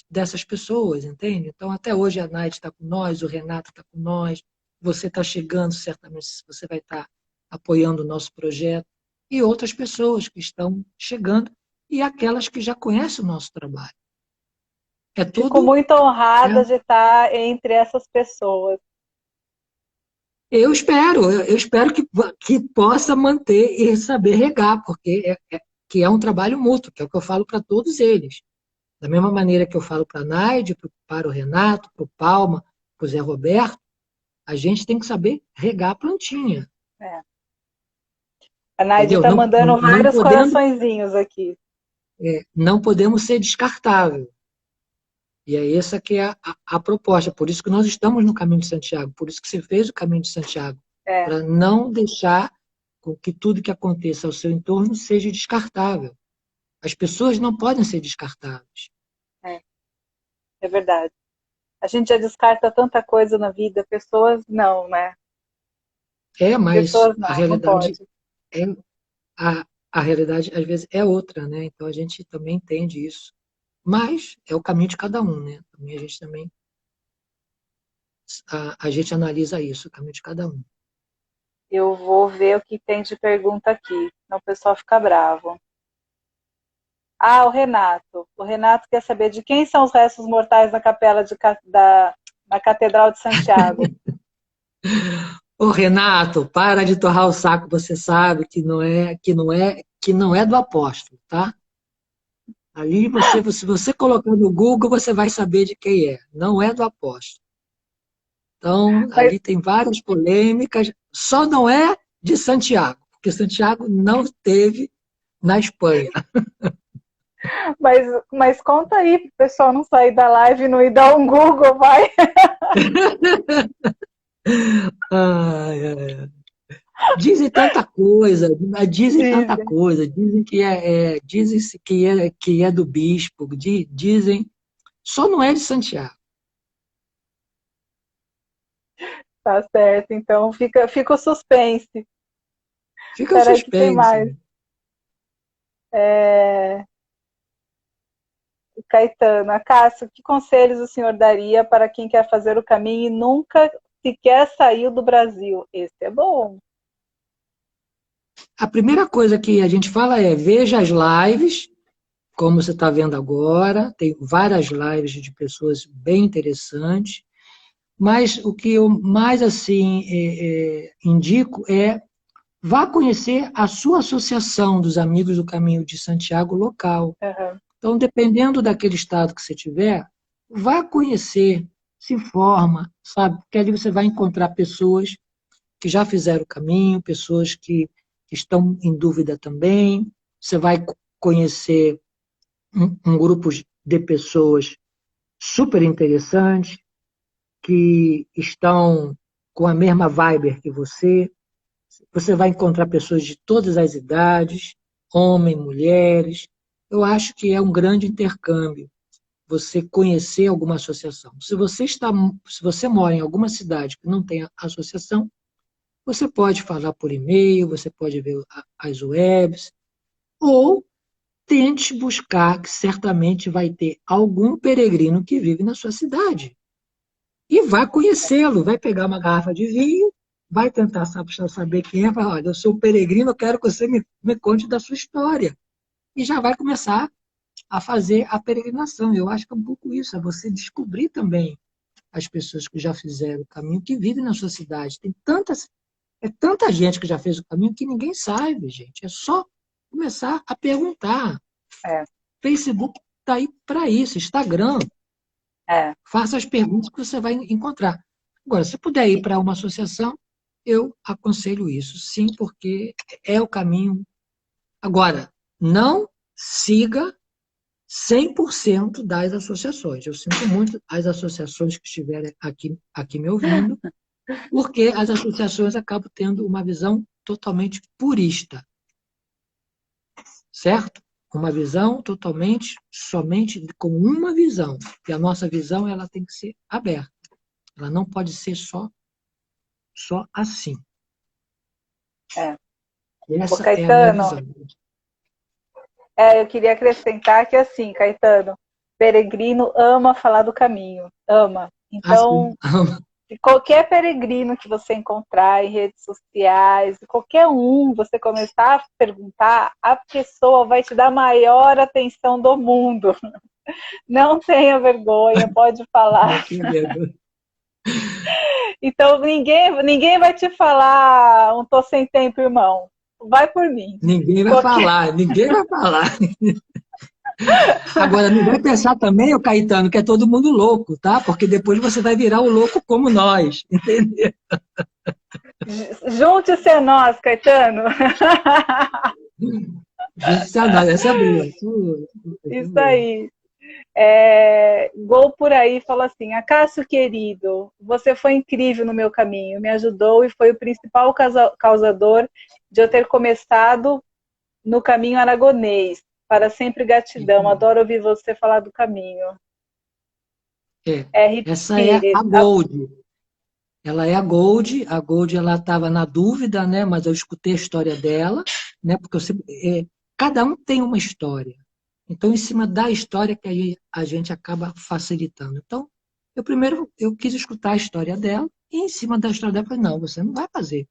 Speaker 2: dessas pessoas, entende? Então, até hoje a Naide está com nós, o Renato está com nós, você está chegando, certamente você vai estar apoiando o nosso projeto, e outras pessoas que estão chegando, e aquelas que já conhecem o nosso trabalho.
Speaker 1: Fico muito honrada de estar entre essas pessoas.
Speaker 2: Eu espero que possa manter e saber regar, porque que é um trabalho mútuo, que é o que eu falo para todos eles. Da mesma maneira que eu falo para a Naide, para o Renato, para o Palma, para o Zé Roberto, a gente tem que saber regar a plantinha.
Speaker 1: É. A Naide está mandando vários coraçõezinhos aqui.
Speaker 2: Não podemos ser descartável. E é essa que é a proposta. Por isso que nós estamos no Caminho de Santiago. Por isso que se fez o Caminho de Santiago. Para não deixar com que tudo que aconteça ao seu entorno seja descartável. As pessoas não podem ser descartáveis.
Speaker 1: É verdade. A gente já descarta tanta coisa na vida, pessoas não, né?
Speaker 2: Mas
Speaker 1: pessoas não,
Speaker 2: a realidade
Speaker 1: não
Speaker 2: a realidade às vezes é outra, né? Então a gente também entende isso. Mas é o caminho de cada um, né? A gente também a gente analisa isso, o caminho de cada um.
Speaker 1: Eu vou ver o que tem de pergunta aqui, senão o pessoal fica bravo. O Renato. O Renato quer saber de quem são os restos mortais na capela na Catedral de Santiago.
Speaker 2: Ô, Renato, para de torrar o saco, você sabe que não é do apóstolo, tá? Ali, se você colocar no Google, você vai saber de quem é. Não é do apóstolo. Então, ali tem várias polêmicas, só não é de Santiago, porque Santiago não esteve na Espanha.
Speaker 1: Mas conta aí, para o pessoal não sair da live e não ir dar um Google, vai.
Speaker 2: Dizem tanta coisa, dizem tanta
Speaker 1: Dizem.
Speaker 2: coisa, dizem dizem-se que é do bispo, dizem, só não é de Santiago.
Speaker 1: Tá certo, então fica o suspense.
Speaker 2: Fica
Speaker 1: Peraí que tem
Speaker 2: suspense.
Speaker 1: mais. É... Caetano, Acácio, que conselhos o senhor daria para quem quer fazer o caminho e nunca sequer saiu do Brasil? Esse é bom.
Speaker 2: A primeira coisa que a gente fala é veja as lives, como você está vendo agora, tem várias lives de pessoas bem interessantes, mas o que eu mais assim indico é vá conhecer a sua associação dos Amigos do Caminho de Santiago local.
Speaker 1: Uhum.
Speaker 2: Então, dependendo daquele estado que você tiver, vá conhecer, se informa, sabe? Porque ali você vai encontrar pessoas que já fizeram o caminho, pessoas que estão em dúvida também. Você vai conhecer um grupo de pessoas super interessantes, que estão com a mesma vibe que você. Você vai encontrar pessoas de todas as idades, homens, mulheres. Eu acho que é um grande intercâmbio você conhecer alguma associação. Se você mora em alguma cidade que não tem associação, você pode falar por e-mail, você pode ver as webs, ou tente buscar, que certamente vai ter algum peregrino que vive na sua cidade. E vai conhecê-lo, vai pegar uma garrafa de vinho, vai tentar saber quem é, vai, olha, eu sou um peregrino, eu quero que você me conte da sua história. E já vai começar a fazer a peregrinação. Eu acho que é um pouco isso, é você descobrir também as pessoas que já fizeram o caminho, que vivem na sua cidade. É tanta gente que já fez o caminho que ninguém sabe, gente. É só começar a perguntar.
Speaker 1: É,
Speaker 2: Facebook está aí para isso, Instagram.
Speaker 1: é.
Speaker 2: Faça as perguntas que você vai encontrar. Agora, se puder ir para uma associação, eu aconselho isso, sim, porque é o caminho. Agora, não siga 100% das associações. Eu sinto muito as associações que estiverem aqui me ouvindo, porque as associações acabam tendo uma visão totalmente purista, certo? Uma visão totalmente, somente com uma visão. E a nossa visão ela tem que ser aberta. Ela não pode ser só assim.
Speaker 1: É. Ô,
Speaker 2: Essa é a minha
Speaker 1: Caetano,
Speaker 2: visão.
Speaker 1: eu queria acrescentar que assim, Caetano, peregrino ama falar do caminho, ama.
Speaker 2: Assim,
Speaker 1: Então, se qualquer peregrino que você encontrar em redes sociais, qualquer um, você começar a perguntar, a pessoa vai te dar a maior atenção do mundo. Não tenha vergonha, pode falar. Então, ninguém vai te falar, não tô sem tempo, irmão. Vai por mim.
Speaker 2: ninguém vai
Speaker 1: Qualquer...
Speaker 2: falar, ninguém vai falar. Agora, não vai pensar também, o Caetano, que é todo mundo louco, tá? Porque depois você vai virar o louco como nós, entendeu?
Speaker 1: Junte-se a nós, Caetano.
Speaker 2: Gente, essa é boa. Essa é
Speaker 1: Isso
Speaker 2: boa.
Speaker 1: aí. Gol por aí falou assim: Acácio querido, você foi incrível no meu caminho, me ajudou e foi o principal causador de eu ter começado no caminho aragonês. Para sempre gratidão, adoro ouvir você falar do caminho.
Speaker 2: É,
Speaker 1: R.
Speaker 2: essa é
Speaker 1: Pires.
Speaker 2: a Gold. Ela é a Gold ela estava na dúvida, né? Mas eu escutei a história dela, né? Porque cada um tem uma história. Então, em cima da história que aí a gente acaba facilitando. Então, eu quis escutar a história dela e em cima da história dela eu falei, não, você não vai fazer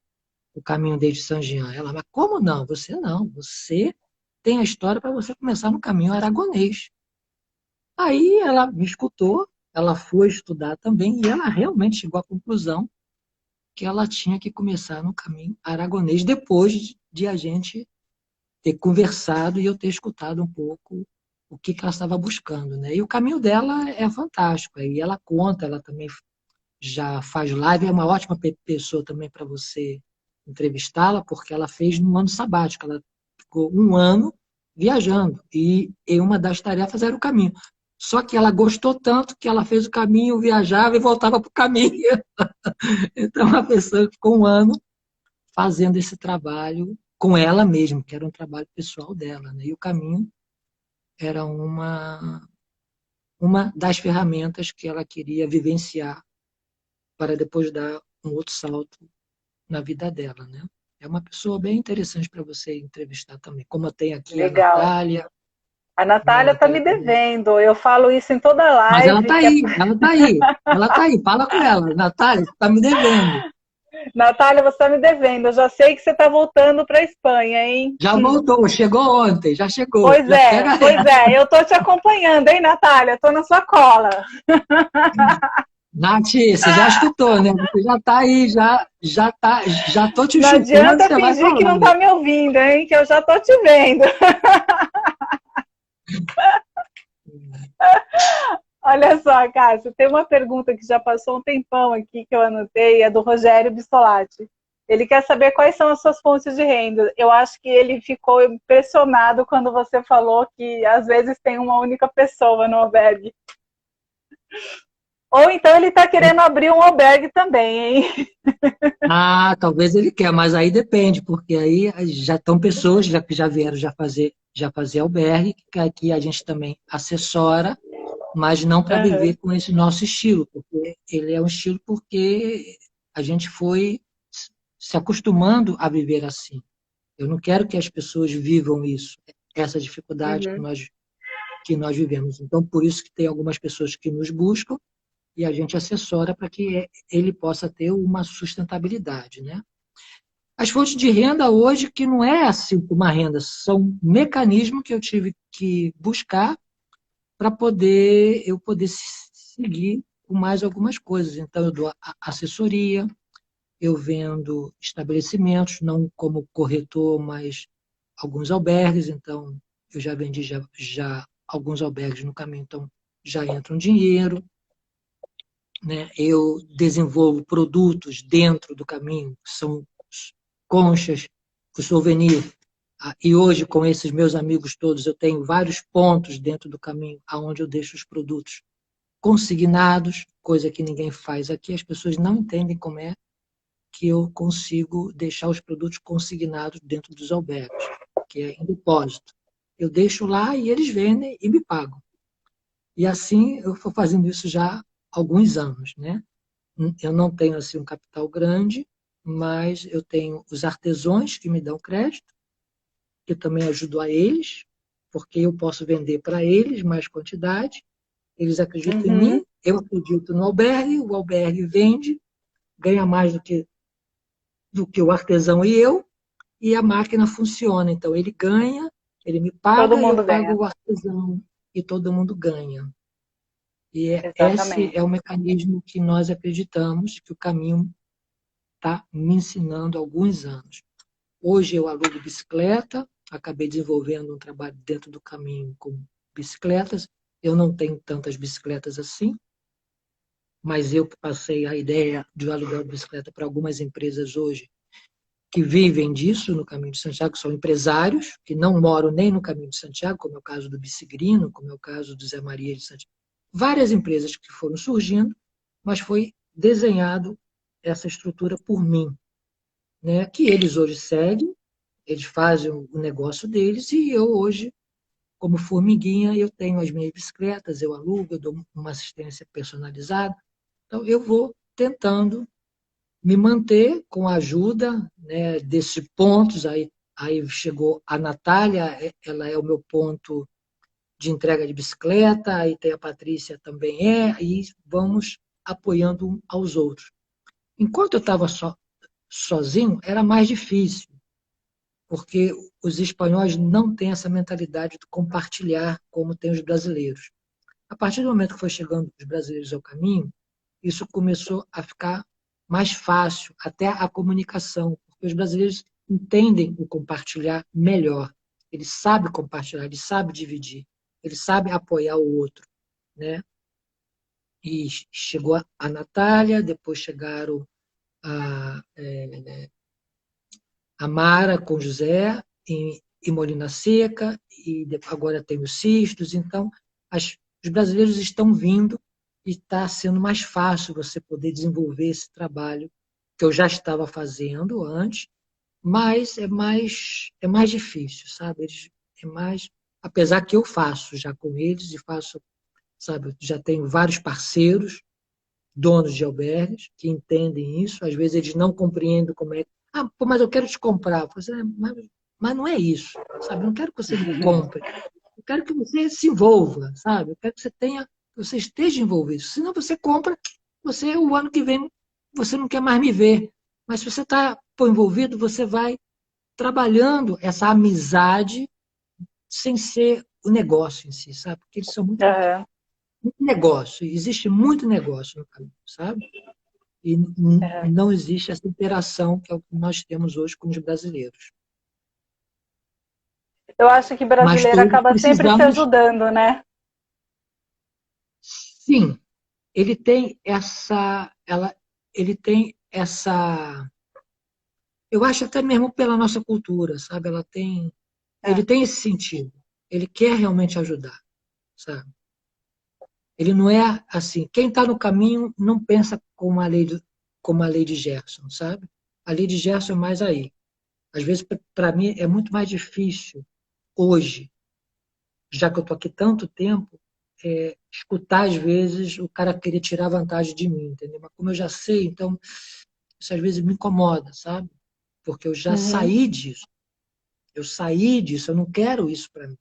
Speaker 2: o caminho desde San Jean. Ela, mas como não? Você não. Você tem a história para você começar no caminho aragonês. Aí ela me escutou, ela foi estudar também e ela realmente chegou à conclusão que ela tinha que começar no caminho aragonês depois de a gente ter conversado e eu ter escutado um pouco o que ela estava buscando, né? E o caminho dela é fantástico. Aí ela conta, ela também já faz live, é uma ótima pessoa também para você entrevistá-la, porque ela fez no ano sabático, ela ficou um ano viajando e uma das tarefas era o caminho. Só que ela gostou tanto que ela fez o caminho, viajava e voltava para o caminho. Então, a pessoa ficou um ano fazendo esse trabalho com ela mesma, que era um trabalho pessoal dela, né? E o caminho era uma das ferramentas que ela queria vivenciar para depois dar um outro salto na vida dela, né? É uma pessoa bem interessante para você entrevistar também. Como eu tenho aqui a
Speaker 1: Legal.
Speaker 2: Natália,
Speaker 1: A
Speaker 2: né? A
Speaker 1: Natália está me
Speaker 2: Natália também.
Speaker 1: devendo. Eu falo isso em toda
Speaker 2: Mas ela
Speaker 1: live.
Speaker 2: está aí, ela está aí, ela está aí. Fala com ela, Natália, está me devendo.
Speaker 1: Natália, você está me devendo. Eu já sei que você está voltando para a Espanha, hein?
Speaker 2: Já voltou, chegou ontem, já chegou. Já pega
Speaker 1: Pois
Speaker 2: ela.
Speaker 1: é. Eu estou te acompanhando, hein, Natália? Estou na sua cola.
Speaker 2: Nath, você já escutou, né? Você já está aí, já tô te
Speaker 1: Não
Speaker 2: chutando,
Speaker 1: adianta
Speaker 2: você vai
Speaker 1: fingir que não
Speaker 2: falando.
Speaker 1: está me ouvindo, hein? Que eu já estou te vendo. Olha só, Cássio, tem uma pergunta que já passou um tempão aqui que eu anotei, é do Rogério Bissolati. Ele quer saber quais são as suas fontes de renda. Eu acho que ele ficou impressionado quando você falou que às vezes tem uma única pessoa no albergue. Ou então ele está querendo abrir um albergue também, hein?
Speaker 2: Ah, talvez ele quer, mas aí depende, porque aí já estão pessoas que já vieram já fazer albergue, que aqui a gente também assessora, mas não para
Speaker 1: Uhum,
Speaker 2: viver com esse nosso estilo, porque ele é um estilo porque a gente foi se acostumando a viver assim. Eu não quero que as pessoas vivam isso, essa dificuldade
Speaker 1: uhum.
Speaker 2: que nós vivemos. Então, por isso que tem algumas pessoas que nos buscam e a gente assessora para que ele possa ter uma sustentabilidade, né? As fontes de renda hoje, que não é assim uma renda, são mecanismos que eu tive que buscar para eu poder seguir com mais algumas coisas. Então, eu dou assessoria, eu vendo estabelecimentos, não como corretor, mas alguns albergues. Então, eu já vendi já alguns albergues no caminho, então já entra um dinheiro. Né? Eu desenvolvo produtos dentro do caminho, que são conchas, o souvenir. E hoje, com esses meus amigos todos, eu tenho vários pontos dentro do caminho onde eu deixo os produtos consignados, coisa que ninguém faz aqui. As pessoas não entendem como é que eu consigo deixar os produtos consignados dentro dos albergues, que é em depósito. Eu deixo lá e eles vendem e me pagam. E assim eu estou fazendo isso já há alguns anos, né? Eu não tenho assim um capital grande, mas eu tenho os artesãos que me dão crédito, que eu também ajudo a eles, porque eu posso vender para eles mais quantidade, eles acreditam em
Speaker 1: Uhum.
Speaker 2: mim, eu acredito no albergue, o albergue vende, ganha mais do que o artesão e a máquina funciona. Então ele ganha, ele me
Speaker 1: Todo
Speaker 2: paga e eu
Speaker 1: mundo
Speaker 2: pago
Speaker 1: ganha.
Speaker 2: o artesão, e todo mundo ganha. E esse é
Speaker 1: Exatamente.
Speaker 2: o mecanismo que nós acreditamos que o caminho está me ensinando há alguns anos. Hoje eu alugo bicicleta, acabei desenvolvendo um trabalho dentro do caminho com bicicletas. Eu não tenho tantas bicicletas assim, mas eu passei a ideia de alugar de bicicleta para algumas empresas hoje que vivem disso no Caminho de Santiago, que são empresários, que não moram nem no Caminho de Santiago, como é o caso do Bicigrino, como é o caso do Zé Maria de Santiago. Várias empresas que foram surgindo, mas foi desenhado essa estrutura por mim, né? Que eles hoje seguem, eles fazem o negócio deles e eu hoje, como formiguinha, eu tenho as minhas bicicletas, eu alugo, eu dou uma assistência personalizada. Então, eu vou tentando me manter com a ajuda, né, desses pontos. Aí chegou a Natália, ela é o meu ponto de entrega de bicicleta, aí tem a Patrícia também e vamos apoiando um aos outros. Enquanto eu estava sozinho, era mais difícil, porque os espanhóis não têm essa mentalidade de compartilhar como tem os brasileiros. A partir do momento que foi chegando os brasileiros ao caminho, isso começou a ficar mais fácil, até a comunicação, porque os brasileiros entendem o compartilhar melhor. Eles sabem compartilhar, eles sabem dividir, eles sabem apoiar o outro, né? E chegou a Natália, depois chegaram a Mara com José em Molina Seca, e agora tem os Cistos. Então, os brasileiros estão vindo e está sendo mais fácil você poder desenvolver esse trabalho que eu já estava fazendo antes, mas é mais difícil, sabe? É mais, apesar que eu faço já com eles e faço, sabe? Já tenho vários parceiros, donos de albergues, que entendem isso. Às vezes eles não compreendem como é. Ah, pô, mas eu quero te comprar. Eu falo assim, mas não é isso, sabe? Eu não quero que você me compre. Eu quero que você se envolva, sabe? Eu quero que você tenha, que você esteja envolvido. Senão você compra, você o ano que vem você não quer mais me ver. Mas se você está envolvido, você vai trabalhando essa amizade sem ser o negócio em si, sabe? Porque eles são
Speaker 1: Aham.
Speaker 2: muito negócio, existe muito negócio no caminho, sabe? E
Speaker 1: Aham.
Speaker 2: não existe essa interação que é o que nós temos hoje com os brasileiros.
Speaker 1: Eu acho que
Speaker 2: Mas
Speaker 1: brasileiro
Speaker 2: todos
Speaker 1: acaba sempre se
Speaker 2: precisamos,
Speaker 1: ajudando, né?
Speaker 2: sim, ele tem ele tem essa, eu acho até mesmo pela nossa cultura, sabe?
Speaker 1: É.
Speaker 2: Ele tem esse sentido. Ele quer realmente ajudar, sabe? Ele não é assim. Quem está no caminho não pensa como a lei de Gerson, sabe? A lei de Gerson é mais aí. Às vezes, para mim, é muito mais difícil hoje, já que eu estou aqui tanto tempo, escutar às vezes o cara querer tirar vantagem de mim, entendeu? Mas como eu já sei, então isso às vezes me incomoda, sabe? Porque eu já
Speaker 1: Uhum.
Speaker 2: saí disso. Eu saí disso, eu não quero isso para mim.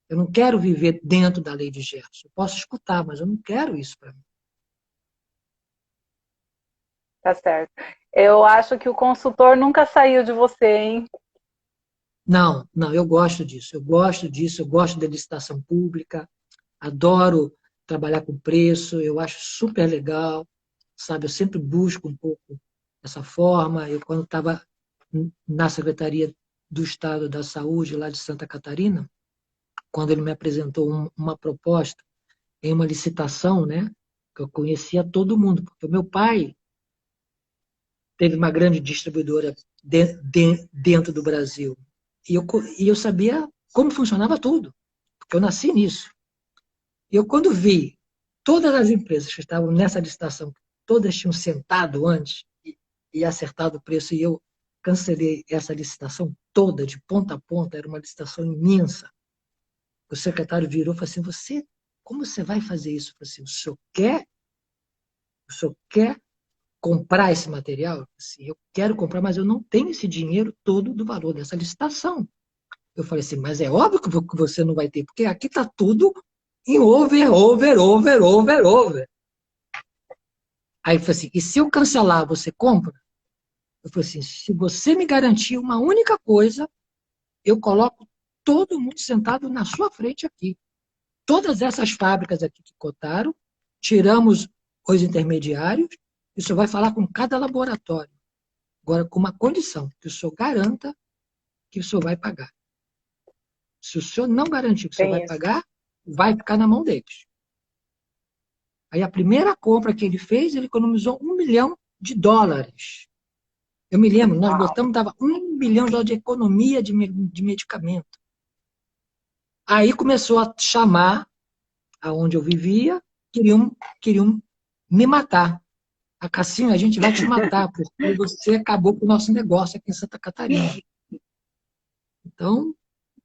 Speaker 2: Eu não quero viver dentro da lei de Gerson. Eu posso escutar, mas eu não quero isso para mim.
Speaker 1: Tá certo. Eu acho que o consultor nunca saiu de você, hein?
Speaker 2: Não, não, eu gosto disso. Eu gosto disso, eu gosto da licitação pública, adoro trabalhar com preço, eu acho super legal, sabe? Eu sempre busco um pouco essa forma. Eu, quando estava na Secretaria do Estado da Saúde, lá de Santa Catarina, quando ele me apresentou uma proposta em uma licitação, né? Que eu conhecia todo mundo, porque o meu pai teve uma grande distribuidora dentro do Brasil. E eu sabia como funcionava tudo, porque eu nasci nisso. E eu, quando vi todas as empresas que estavam nessa licitação, todas tinham sentado antes e acertado o preço, e eu cancelei essa licitação toda, de ponta a ponta, era uma licitação imensa. O secretário virou e falou assim, como você vai fazer isso? Eu falei assim, o senhor quer comprar esse material? Assim, eu quero comprar, mas eu não tenho esse dinheiro todo do valor dessa licitação. Eu falei assim, mas é óbvio que você não vai ter, porque aqui está tudo em over, over, over, over, over. Aí ele falou assim, e se eu cancelar, você compra? Eu falei assim, se você me garantir uma única coisa, eu coloco todo mundo sentado na sua frente aqui. Todas essas fábricas aqui que cotaram, tiramos os intermediários, e o senhor vai falar com cada laboratório. Agora, com uma condição, que o senhor garanta que o senhor vai pagar. Se o senhor não garantir que o senhor vai
Speaker 1: Tem isso.
Speaker 2: pagar, vai ficar na mão deles. Aí a primeira compra que ele fez, ele economizou US$ 1 milhão. Eu me lembro, nós
Speaker 1: Uau.
Speaker 2: botamos, dava US$ 1 milhão de economia de medicamento. Aí começou a chamar, aonde eu vivia, queriam me matar. A Cassinho, a gente vai te matar, porque você acabou com o nosso negócio aqui em Santa Catarina. Então,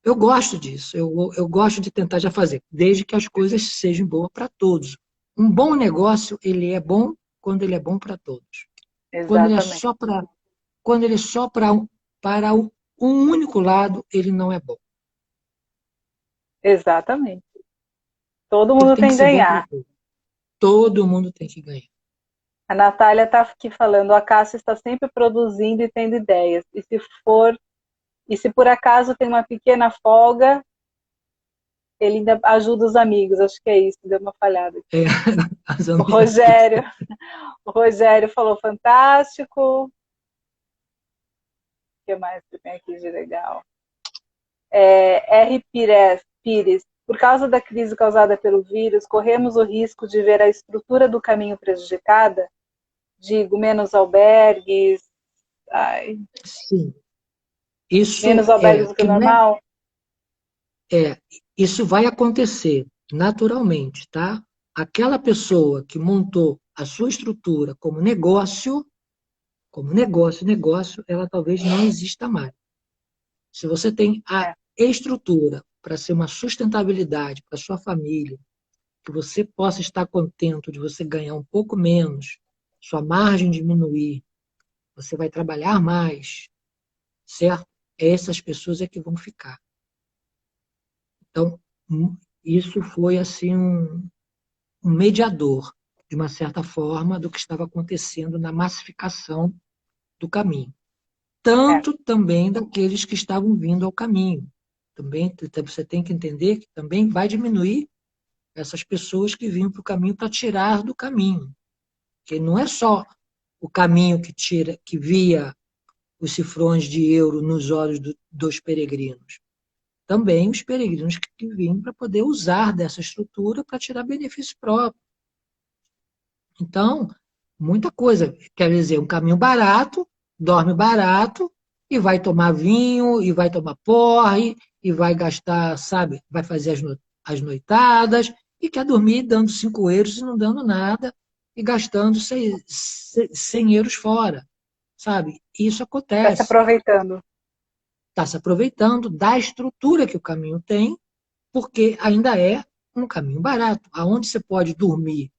Speaker 2: eu gosto disso, eu gosto de tentar já fazer, desde que as coisas sejam boas para todos. Um bom negócio, ele é bom quando ele é bom para todos. Quando ele é
Speaker 1: Exatamente.
Speaker 2: só quando ele é só para um único lado, ele não é bom.
Speaker 1: Exatamente. Todo
Speaker 2: Ele
Speaker 1: mundo
Speaker 2: tem
Speaker 1: tem
Speaker 2: que
Speaker 1: que
Speaker 2: ser bom para
Speaker 1: ganhar.
Speaker 2: todos. Todo mundo tem que ganhar.
Speaker 1: A Natália está aqui falando, a Cássia está sempre produzindo e tendo ideias. E se por acaso tem uma pequena folga, ele ainda ajuda os amigos. Acho que é isso, deu uma falhada.
Speaker 2: É, as
Speaker 1: O
Speaker 2: amigas.
Speaker 1: Rogério, o Rogério falou fantástico. O que mais que tem aqui de legal? R. Pires, por causa da crise causada pelo vírus, corremos o risco de ver a estrutura do caminho prejudicada? Digo, menos albergues, ai,
Speaker 2: Sim, isso
Speaker 1: menos albergues do que
Speaker 2: que não é,
Speaker 1: normal?
Speaker 2: é, isso vai acontecer naturalmente, tá? Aquela pessoa que montou a sua estrutura como negócio, ela talvez não exista mais. Se você tem a estrutura para ser uma sustentabilidade para sua família, que você possa estar contente de você ganhar um pouco menos, sua margem diminuir, você vai trabalhar mais, certo? Essas pessoas é que vão ficar. Então, isso foi assim um mediador, de uma certa forma, do que estava acontecendo na massificação do caminho. Tanto também daqueles que estavam vindo ao caminho. Também você tem que entender que também vai diminuir essas pessoas que vinham para o caminho para tirar do caminho. Porque não é só o caminho que via os cifrões de euro nos olhos dos peregrinos. Também os peregrinos que vinham para poder usar dessa estrutura para tirar benefício próprio. Então, muita coisa. Quer dizer, um caminho barato, dorme barato, e vai tomar vinho, e vai tomar porre, e vai gastar, sabe, vai fazer as noitadas, e quer dormir dando 5 euros e não dando nada, e gastando 100 euros fora, sabe? Isso
Speaker 1: Está se
Speaker 2: acontece.
Speaker 1: aproveitando.
Speaker 2: Está se aproveitando da estrutura que o caminho tem, porque ainda é um caminho barato, aonde você pode dormir,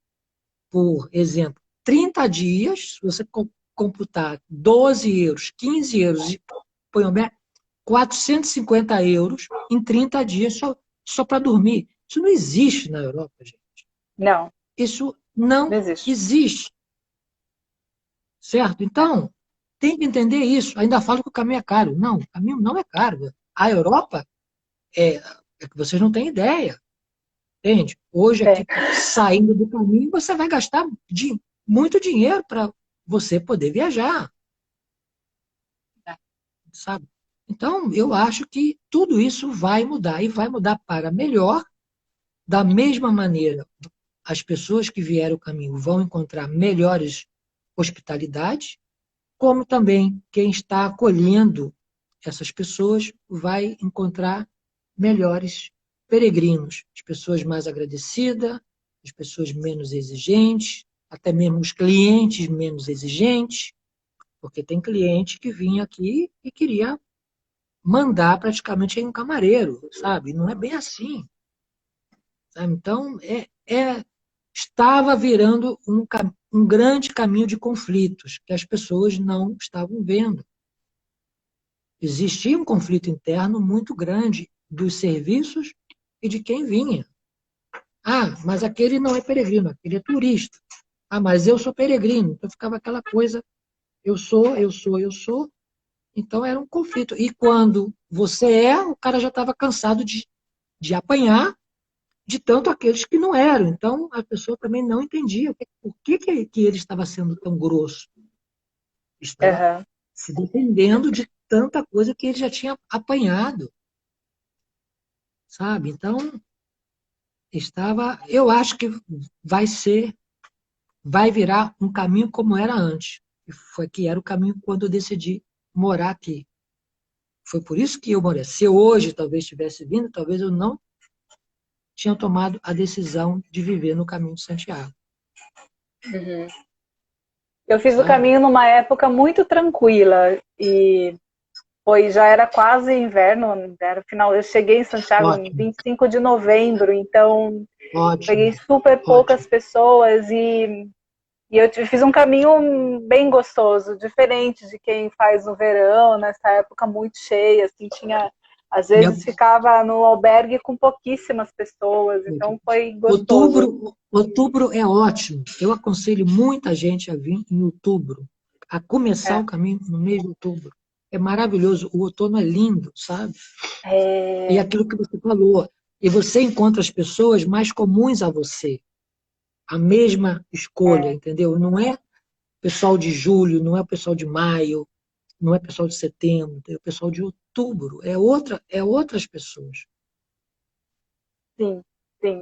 Speaker 2: por exemplo, 30 dias, se você computar 12 euros, 15 euros e põe 450 euros em 30 dias só para dormir. Isso não existe na Europa, gente.
Speaker 1: Não.
Speaker 2: Isso não existe. Certo? Então, tem que entender isso. Ainda falo que o caminho é caro. Não, o caminho não é caro. A Europa é que vocês não têm ideia. Entende? Hoje, aqui, saindo do caminho, você vai gastar muito dinheiro para você poder viajar. Sabe? Então, eu acho que tudo isso vai mudar, e vai mudar para melhor. Da mesma maneira, as pessoas que vieram o caminho vão encontrar melhores hospitalidades, como também quem está acolhendo essas pessoas vai encontrar melhores peregrinos, as pessoas mais agradecidas, as pessoas menos exigentes, até mesmo os clientes menos exigentes, porque tem cliente que vinha aqui e queria mandar praticamente em um camareiro, sabe? Não é bem assim. Sabe? Então, estava virando um grande caminho de conflitos que as pessoas não estavam vendo. Existia um conflito interno muito grande dos serviços e de quem vinha. Ah, mas aquele não é peregrino, aquele é turista. Ah, mas eu sou peregrino. Então ficava aquela coisa, eu sou. Então era um conflito. E quando você o cara já estava cansado de apanhar de tanto aqueles que não eram. Então a pessoa também não entendia por que ele estava sendo tão grosso. Estava se defendendo de tanta coisa que ele já tinha apanhado. Sabe? Então, eu acho que vai virar um caminho como era antes. Que era o caminho quando eu decidi morar aqui. Foi por isso que eu morei. Se eu hoje talvez tivesse vindo, talvez eu não tinha tomado a decisão de viver no caminho de Santiago.
Speaker 1: Uhum. Eu fiz o caminho numa época muito tranquila e já era quase inverno, era final. Eu cheguei em Santiago em 25 de novembro, então peguei super poucas pessoas e eu fiz um caminho bem gostoso, diferente de quem faz no verão, nessa época muito cheia, assim, às vezes ficava no albergue com pouquíssimas pessoas, então foi gostoso.
Speaker 2: Outubro é ótimo. Eu aconselho muita gente a vir em outubro, a começar o caminho no mês de outubro. É maravilhoso. O outono é lindo, sabe? E aquilo que você falou. E você encontra as pessoas mais comuns a você. A mesma escolha, entendeu? Não é pessoal de julho, não é o pessoal de maio, não é pessoal de setembro, é o pessoal de outubro. É outras pessoas.
Speaker 1: Sim,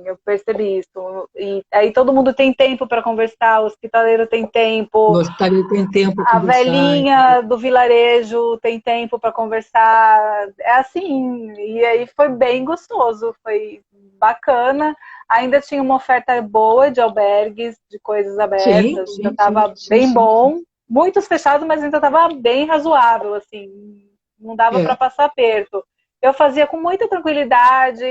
Speaker 1: eu percebi isso. E aí todo mundo tem tempo para conversar, o hospitaleiro tem tempo.
Speaker 2: O hospitaleiro tem tempo para
Speaker 1: conversar. A velhinha do vilarejo tem tempo para conversar. É assim, e aí foi bem gostoso, foi bacana. Ainda tinha uma oferta boa de albergues, de coisas abertas, já estava bem bom. muitos fechados, mas ainda estava bem razoável, assim, não dava para
Speaker 2: É,
Speaker 1: passar perto. Eu fazia com muita tranquilidade,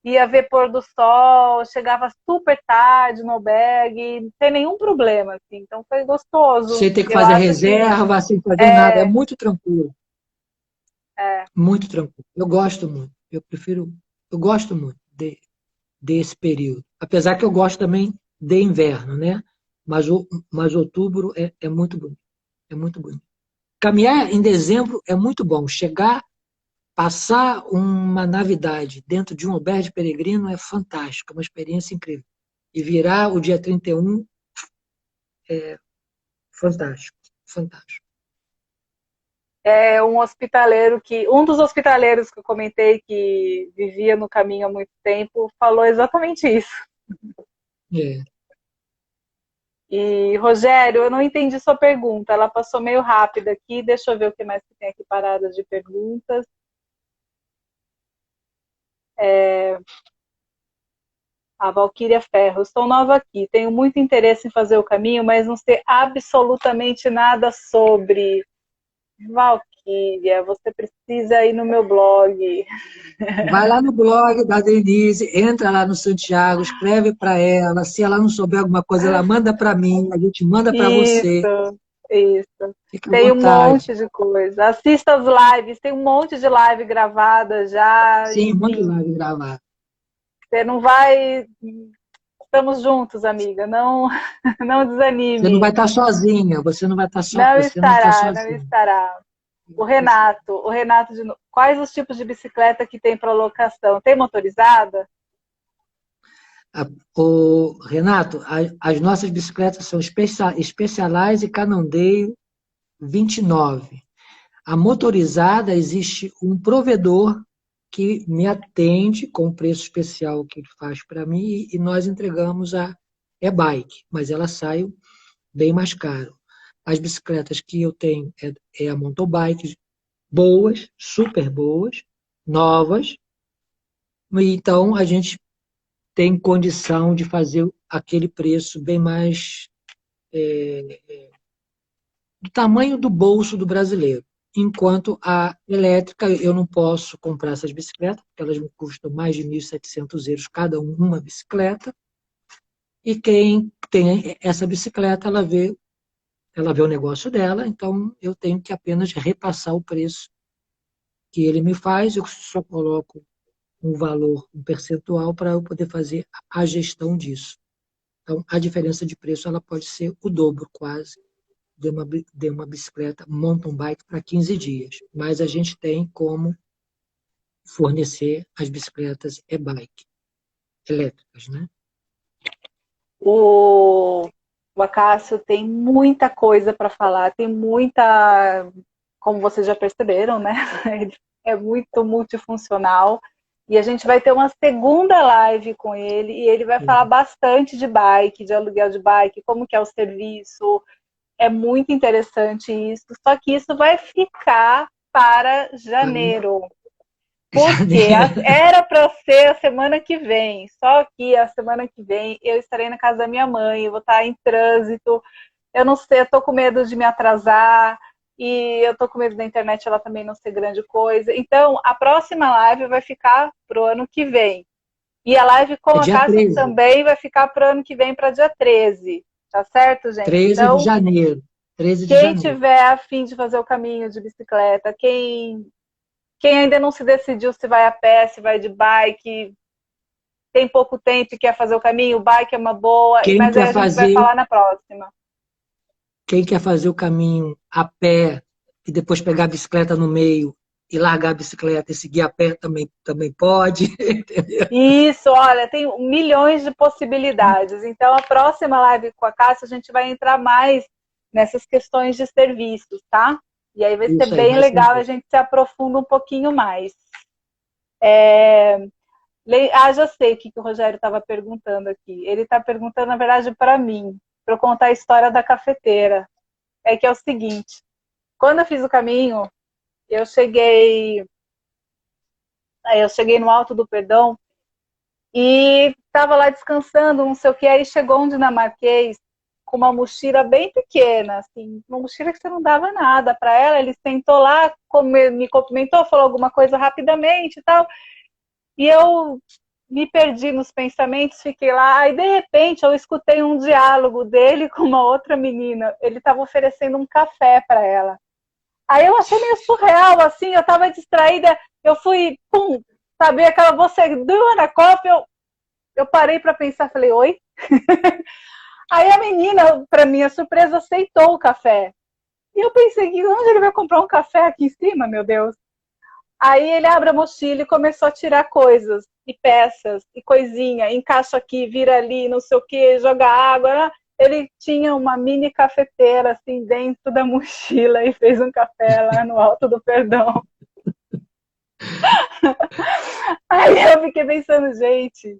Speaker 1: ia ver pôr do sol, chegava super tarde no albergue, sem nenhum problema, assim, então foi gostoso.
Speaker 2: sem ter que
Speaker 1: Eu
Speaker 2: fazer
Speaker 1: acho que
Speaker 2: reserva, sem fazer nada. É
Speaker 1: é,
Speaker 2: muito tranquilo,
Speaker 1: é,
Speaker 2: muito tranquilo. Eu gosto muito. Eu gosto muito desse período. Apesar que eu gosto também de inverno, né? Mas outubro é muito bonito. É muito bonito. Caminhar em dezembro é muito bom. Chegar, passar uma Navidade dentro de um albergue peregrino é fantástico, é uma experiência incrível. E virar o dia 31 é fantástico, fantástico.
Speaker 1: é um dos hospitaleiros que eu comentei que vivia no caminho há muito tempo falou exatamente isso.
Speaker 2: É.
Speaker 1: E, Rogério, eu não entendi sua pergunta. Ela passou meio rápida aqui. Deixa eu ver o que mais que tem aqui parada de perguntas. A Valquíria Ferro. Estou nova aqui. Tenho muito interesse em fazer o caminho, mas não sei absolutamente nada sobre. Valquíria, você precisa ir no meu blog.
Speaker 2: Vai lá no blog da Denise, entra lá no Santiago, escreve para ela. Se ela não souber alguma coisa, ela manda para mim, a gente manda para você.
Speaker 1: Isso, isso.
Speaker 2: Fica à
Speaker 1: Tem um
Speaker 2: vontade.
Speaker 1: monte de coisa. Assista as lives, tem um monte de live gravada já.
Speaker 2: Sim, muito
Speaker 1: Enfim,
Speaker 2: live gravar.
Speaker 1: você não vai. Estamos juntos, amiga. Não, não
Speaker 2: Você não vai
Speaker 1: desanime.
Speaker 2: estar sozinha, você não vai estar só,
Speaker 1: Não
Speaker 2: você não está
Speaker 1: estará, não
Speaker 2: sozinha.
Speaker 1: estará. O Renato de novo. Quais os tipos de bicicleta que tem para locação? Tem motorizada?
Speaker 2: Renato, as nossas bicicletas são Specialized e Canondeio 29. A motorizada, existe um provedor que me atende com o preço especial que ele faz para mim e nós entregamos a e-bike, mas ela sai bem mais caro. As bicicletas que eu tenho é a mountain bike, boas, super boas, novas, e então a gente tem condição de fazer aquele preço bem mais do tamanho do bolso do brasileiro. Enquanto a elétrica, eu não posso comprar essas bicicletas, porque elas me custam mais de 1.700 euros cada uma bicicleta, e quem tem essa bicicleta, ela vê o negócio dela, então eu tenho que apenas repassar o preço que ele me faz, eu só coloco um valor, um percentual para eu poder fazer a gestão disso. Então, a diferença de preço ela pode ser o dobro quase de uma bicicleta mountain bike para 15 dias. Mas a gente tem como fornecer as bicicletas e-bike elétricas, né?
Speaker 1: O, o Acácio tem muita coisa para falar, tem muita, como vocês já perceberam, né? Ele é muito multifuncional. E a gente vai ter uma segunda live com ele e ele vai falar bastante de bike, de aluguel de bike, como que é o serviço. É muito interessante isso. Só que isso vai ficar para janeiro. Porque era para ser a semana que vem, só que a semana que vem eu estarei na casa da minha mãe, eu vou estar em trânsito, eu não sei, eu tô com medo de me atrasar, e eu tô com medo da internet ela também não ser grande coisa. Então, a próxima live vai ficar pro ano que vem. E a live com
Speaker 2: É
Speaker 1: a
Speaker 2: dia
Speaker 1: Cássia
Speaker 2: 13,
Speaker 1: também vai ficar pro ano que vem, para dia 13. Tá certo, gente?
Speaker 2: 13 de
Speaker 1: Então,
Speaker 2: janeiro. 13 de
Speaker 1: quem
Speaker 2: janeiro.
Speaker 1: tiver a fim de fazer o caminho de bicicleta, quem ainda não se decidiu se vai a pé, se vai de bike, tem pouco tempo e quer fazer o caminho, o bike é uma boa,
Speaker 2: Quem
Speaker 1: mas aí
Speaker 2: quer
Speaker 1: a gente vai
Speaker 2: fazer,
Speaker 1: falar na próxima.
Speaker 2: quem quer fazer o caminho a pé e depois pegar a bicicleta no meio e largar a bicicleta e seguir a pé também pode, entendeu?
Speaker 1: Isso, olha, tem milhões de possibilidades. Então, a próxima live com a Cássia, a gente vai entrar mais nessas questões de serviços, tá? E aí vai ser
Speaker 2: Isso aí,
Speaker 1: bem
Speaker 2: vai ser
Speaker 1: legal, a
Speaker 2: bom.
Speaker 1: gente se aprofunda um pouquinho mais. Já sei o que o Rogério estava perguntando aqui. Ele está perguntando, na verdade, para mim, para eu contar a história da cafeteira. É que é o seguinte, quando eu fiz o caminho, eu cheguei, eu cheguei no Alto do Perdão e estava lá descansando, não sei o que, aí chegou um dinamarquês com uma mochila bem pequena, assim, uma mochila que você não dava nada para ela. Ele sentou lá, me cumprimentou, falou alguma coisa rapidamente e tal, e eu me perdi nos pensamentos, fiquei lá, aí de repente eu escutei um diálogo dele com uma outra menina, ele estava oferecendo um café para ela. Aí eu achei meio surreal, assim, eu estava distraída, eu fui, pum, sabe, aquela você do Ana Coffee, eu parei para pensar, falei, oi? Aí a menina, para minha surpresa, aceitou o café. E eu pensei, onde ele vai comprar um café aqui em cima, meu Deus? Aí ele abre a mochila e começou a tirar coisas, e peças, e coisinha, encaixa aqui, vira ali, não sei o que, joga água. Ele tinha uma mini cafeteira, assim, dentro da mochila e fez um café lá no Alto do Perdão. Aí eu fiquei pensando, gente,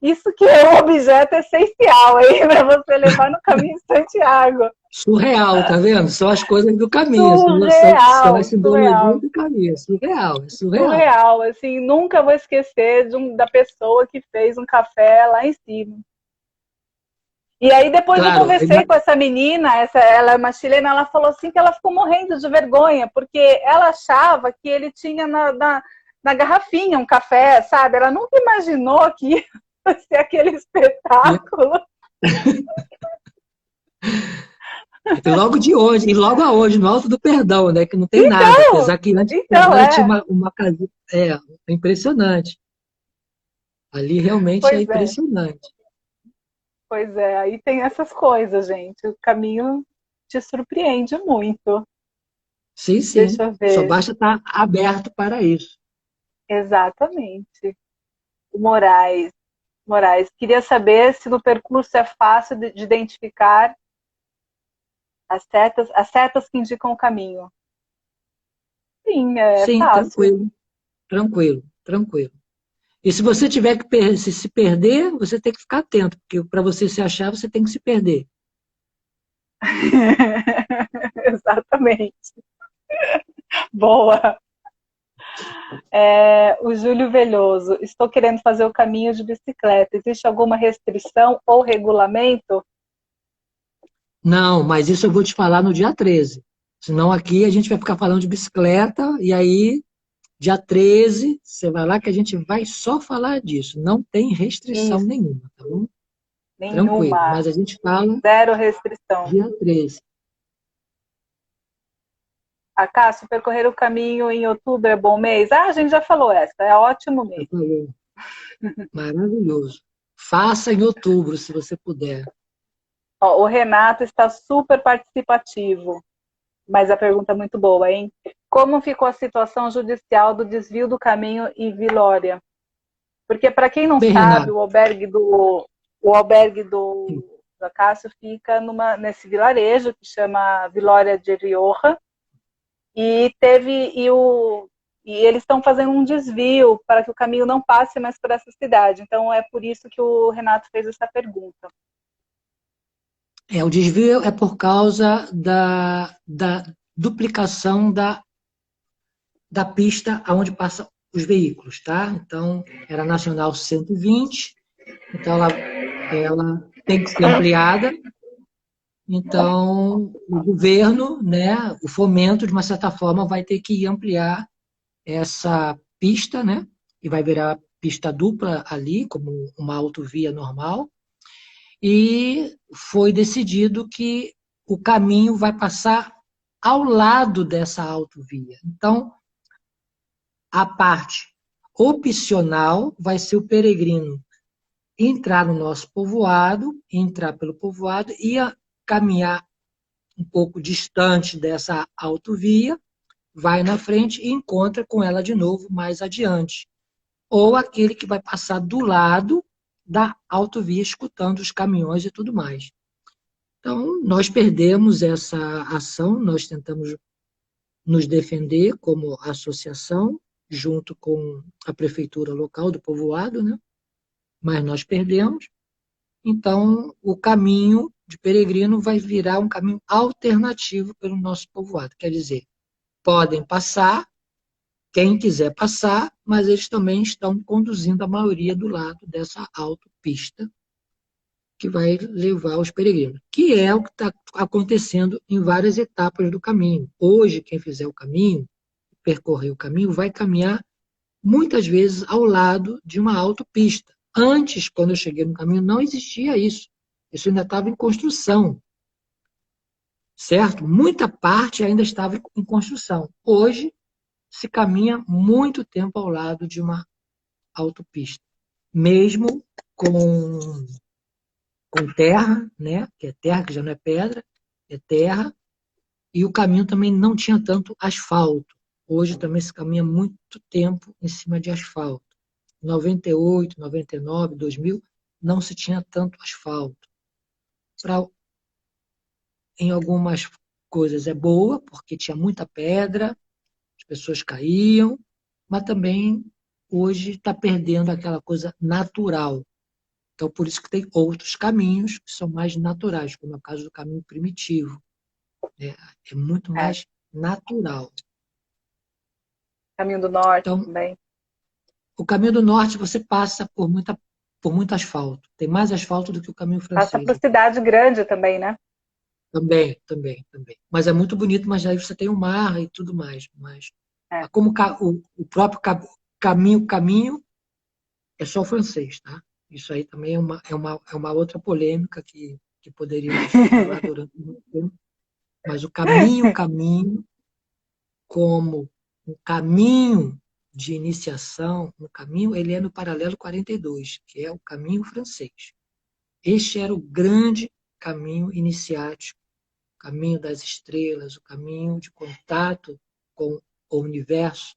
Speaker 1: isso que é um objeto essencial aí para você levar no caminho de Santiago.
Speaker 2: Surreal, tá vendo? São as coisas do caminho, são
Speaker 1: Surreal,
Speaker 2: as simbologias
Speaker 1: surreal.
Speaker 2: do caminho. Surreal, é surreal.
Speaker 1: Surreal, assim, nunca vou esquecer da pessoa que fez um café lá em cima. E aí depois eu
Speaker 2: Claro,
Speaker 1: conversei com essa menina, ela é uma chilena, ela falou assim que ela ficou morrendo de vergonha, porque ela achava que ele tinha na garrafinha um café, sabe? Ela nunca imaginou que ia ser aquele espetáculo.
Speaker 2: e logo de hoje, e logo a hoje, no Alto do Perdão, né? Que não tem nada,
Speaker 1: Então,
Speaker 2: apesar que antes
Speaker 1: então
Speaker 2: ela tinha
Speaker 1: é.
Speaker 2: uma casinha. É impressionante. Ali realmente é
Speaker 1: Pois é,
Speaker 2: impressionante.
Speaker 1: pois é. Aí tem essas coisas, gente. O caminho te surpreende muito.
Speaker 2: Sim,
Speaker 1: Deixa
Speaker 2: sim.
Speaker 1: eu
Speaker 2: Só
Speaker 1: ver.
Speaker 2: basta estar aberto para isso.
Speaker 1: Exatamente. O Moraes. Moraes, queria saber se no percurso é fácil de identificar as setas que indicam o caminho. Sim, é
Speaker 2: Sim,
Speaker 1: fácil.
Speaker 2: tranquilo, tranquilo, tranquilo. E se você tiver que se perder, você tem que ficar atento, porque para você se achar, você tem que se perder.
Speaker 1: Exatamente. Boa. O Júlio Velhoso, estou querendo fazer o caminho de bicicleta. Existe alguma restrição ou regulamento?
Speaker 2: Não, mas isso eu vou te falar no dia 13. Senão aqui a gente vai ficar falando de bicicleta, e aí, dia 13, você vai lá que a gente vai só falar disso. Não tem restrição
Speaker 1: Isso,
Speaker 2: nenhuma, tá bom? Tranquilo.
Speaker 1: nenhuma.
Speaker 2: Mas a gente fala
Speaker 1: Zero restrição.
Speaker 2: dia 13.
Speaker 1: Acaso, percorrer o caminho em outubro é bom mês? Ah, a gente já falou essa, é ótimo
Speaker 2: Já
Speaker 1: mês.
Speaker 2: falou. Maravilhoso. Faça em outubro, se você puder.
Speaker 1: Ó, o Renato está super participativo, mas a pergunta é muito boa, hein? Como ficou a situação judicial do desvio do caminho em Vilória? Porque, para quem não
Speaker 2: Bem,
Speaker 1: sabe,
Speaker 2: Renato,
Speaker 1: o albergue do Acácio fica nesse vilarejo que chama Vilória de Rioja, e e eles estão fazendo um desvio para que o caminho não passe mais por essa cidade. Então é por isso que o Renato fez essa pergunta.
Speaker 2: o desvio é por causa da duplicação da pista aonde passam os veículos, tá? Então, era Nacional 120, então ela tem que ser ampliada. Então, o governo, né, o fomento, de uma certa forma, vai ter que ampliar essa pista, né? E vai virar pista dupla ali, como uma autovia normal. E foi decidido que o caminho vai passar ao lado dessa autovia. Então, a parte opcional vai ser o peregrino entrar no nosso povoado, entrar pelo povoado e caminhar um pouco distante dessa autovia, vai na frente e encontra com ela de novo mais adiante. Ou aquele que vai passar do lado da autovia, escutando os caminhões e tudo mais. Então, nós perdemos essa ação, nós tentamos nos defender como associação, junto com a prefeitura local do povoado, né? Mas nós perdemos. Então, o caminho de peregrino vai virar um caminho alternativo pelo nosso povoado. Quer dizer, podem passar, quem quiser passar, mas eles também estão conduzindo a maioria do lado dessa autopista, que vai levar os peregrinos, que é o que está acontecendo em várias etapas do caminho. Hoje, quem fizer o caminho, percorrer o caminho, vai caminhar muitas vezes ao lado de uma autopista. Antes, quando eu cheguei no caminho, não existia isso. Isso ainda estava em construção, certo? Muita parte ainda estava em construção. Hoje, se caminha muito tempo ao lado de uma autopista, mesmo com terra, né? Que é terra, que já não é pedra, é terra, e o caminho também não tinha tanto asfalto. Hoje também se caminha muito tempo em cima de asfalto. Em 98, 99, 2000, não se tinha tanto asfalto. Em algumas coisas é boa, porque tinha muita pedra, as pessoas caíam, mas também hoje está perdendo aquela coisa natural. Então, por isso que tem outros caminhos que são mais naturais, como é o caso do caminho primitivo. É muito
Speaker 1: É,
Speaker 2: mais natural.
Speaker 1: Caminho do Norte
Speaker 2: Então,
Speaker 1: também.
Speaker 2: o caminho do norte você passa por muito asfalto. Tem mais asfalto do que o caminho
Speaker 1: Passa
Speaker 2: francês.
Speaker 1: por cidade grande também, né?
Speaker 2: Também, também, também. Mas é muito bonito, mas aí você tem o mar e tudo mais. Mas
Speaker 1: É.
Speaker 2: como o próprio caminho é só o francês, tá? Isso aí também é uma outra polêmica que poderíamos falar durante muito tempo. Mas o caminho, como um caminho de iniciação, um caminho, ele é no paralelo 42, que é o caminho francês. Este era o grande caminho iniciático, o caminho das estrelas, o caminho de contato com o universo,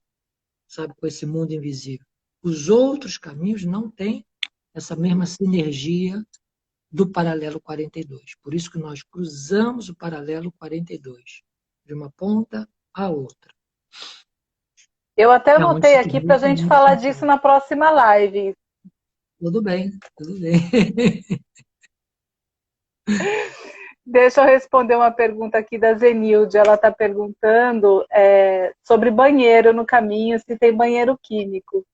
Speaker 2: sabe, com esse mundo invisível. Os outros caminhos não têm essa mesma sinergia do paralelo 42. Por isso que nós cruzamos o paralelo 42, de uma ponta à outra.
Speaker 1: Eu até
Speaker 2: É onde
Speaker 1: anotei
Speaker 2: se
Speaker 1: aqui para a
Speaker 2: comunica o
Speaker 1: gente
Speaker 2: mundo
Speaker 1: falar
Speaker 2: com o
Speaker 1: disso
Speaker 2: céu.
Speaker 1: na próxima live.
Speaker 2: Tudo bem, tudo bem.
Speaker 1: Deixa eu responder uma pergunta aqui da Zenilde. Ela está perguntando sobre banheiro no caminho, se tem banheiro químico.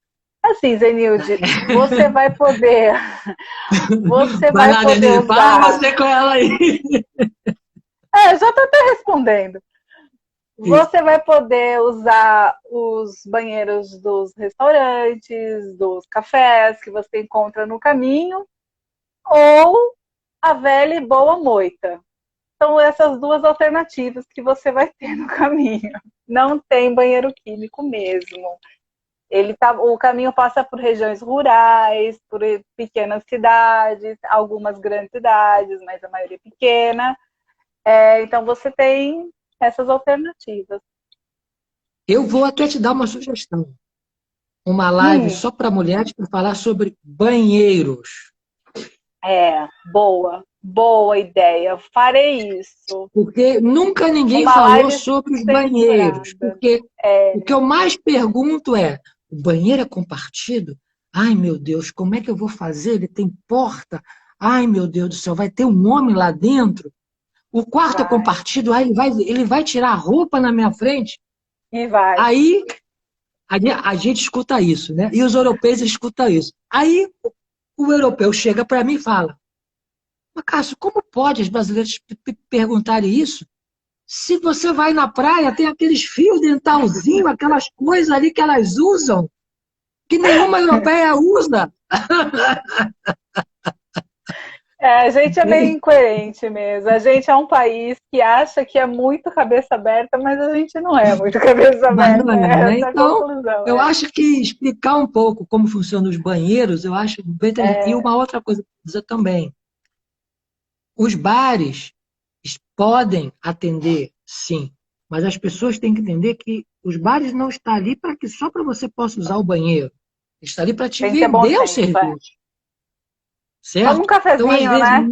Speaker 1: Assim, Zenilde, você vai poder, você
Speaker 2: Vai
Speaker 1: vai
Speaker 2: lá,
Speaker 1: poder
Speaker 2: Denise, fala
Speaker 1: usar.
Speaker 2: você com ela aí.
Speaker 1: Já estou até respondendo.
Speaker 2: Isso.
Speaker 1: Você vai poder usar os banheiros dos restaurantes, dos cafés que você encontra no caminho, ou a velha e boa moita. São essas duas alternativas que você vai ter no caminho. Não tem banheiro químico mesmo. O caminho passa por regiões rurais, por pequenas cidades, algumas grandes cidades, mas a maioria pequena. Então você tem essas alternativas.
Speaker 2: Eu vou até te dar uma sugestão. Uma live
Speaker 1: Hum,
Speaker 2: só para mulheres para falar sobre banheiros.
Speaker 1: boa ideia. Farei isso.
Speaker 2: Porque nunca ninguém
Speaker 1: Uma
Speaker 2: falou
Speaker 1: live
Speaker 2: sobre os banheiros.
Speaker 1: censurada.
Speaker 2: Porque o que eu mais pergunto é: o banheiro é compartido? Ai, meu Deus, como é que eu vou fazer? Ele tem porta? Ai, meu Deus do céu, vai ter um homem lá dentro? O quarto é
Speaker 1: Vai.
Speaker 2: compartido? Ai, ele vai tirar a roupa na minha frente?
Speaker 1: E vai.
Speaker 2: Aí a gente escuta isso, né? E os europeus escutam isso. Aí o europeu chega para mim e fala: mas, Cássio, como pode os brasileiros perguntarem isso? Se você vai na praia, tem aqueles fios dentalzinhos, aquelas coisas ali que elas usam, que nenhuma europeia usa.
Speaker 1: A gente é meio
Speaker 2: Entende?
Speaker 1: incoerente mesmo. A gente é um país que acha que é muito cabeça aberta, mas a gente não é muito cabeça
Speaker 2: Mas não
Speaker 1: aberta.
Speaker 2: é, né?
Speaker 1: Essa é a
Speaker 2: Então,
Speaker 1: conclusão.
Speaker 2: eu acho que explicar um pouco como funcionam os banheiros, eu acho bem interessante. E uma outra coisa que eu dizer também, os bares podem atender, sim, mas as pessoas têm que entender que os bares não estão ali para que só para você possa usar o banheiro. Está ali para te
Speaker 1: Tem que ter bom
Speaker 2: vender o
Speaker 1: senso.
Speaker 2: serviço,
Speaker 1: Toma um
Speaker 2: certo? Então, às
Speaker 1: cafezinho,
Speaker 2: vezes,
Speaker 1: né?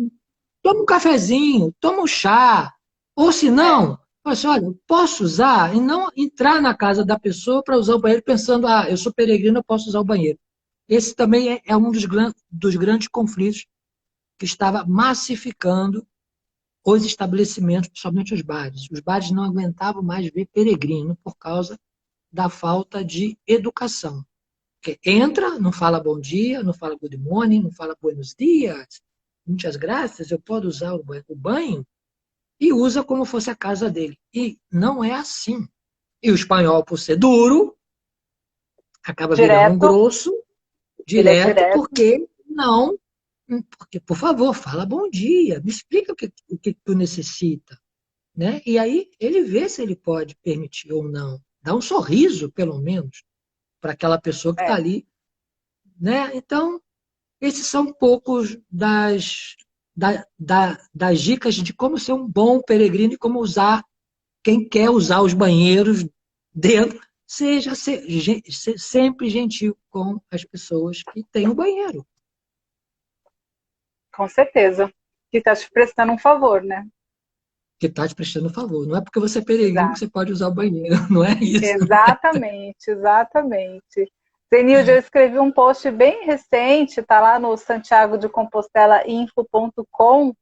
Speaker 2: toma um cafezinho, toma um chá, ou se
Speaker 1: É,
Speaker 2: não, fala assim, olha, eu posso usar e não entrar na casa da pessoa para usar o banheiro pensando, eu sou peregrino, eu posso usar o banheiro. Esse também é um dos grandes conflitos que estava massificando os estabelecimentos, principalmente os bares. Os bares não aguentavam mais ver peregrino por causa da falta de educação. Porque entra, não fala bom dia, não fala good morning, não fala buenos dias, muitas graças, eu posso usar o banho, e usa como fosse a casa dele. E não é assim. E o espanhol, por ser duro, acaba virando um
Speaker 1: Direto,
Speaker 2: grosso,
Speaker 1: ele é
Speaker 2: direto,
Speaker 1: direto.
Speaker 2: porque não. Porque, por favor, fala bom dia, me explica o que tu necessita. Né? E aí ele vê se ele pode permitir ou não. Dá um sorriso, pelo menos, para aquela pessoa que está
Speaker 1: É,
Speaker 2: ali. Né? Então, esses são poucos das dicas de como ser um bom peregrino e como usar, quem quer usar os banheiros dentro, seja sempre gentil com as pessoas que têm o banheiro.
Speaker 1: com certeza. Que está te prestando um favor, né?
Speaker 2: Que está te prestando favor. Não é porque você é peregrino que
Speaker 1: Exato.
Speaker 2: você pode usar o banheiro, não é isso.
Speaker 1: Exatamente, exatamente. Zenilde, eu escrevi um post bem recente, tá lá no Santiago de Compostela info.com,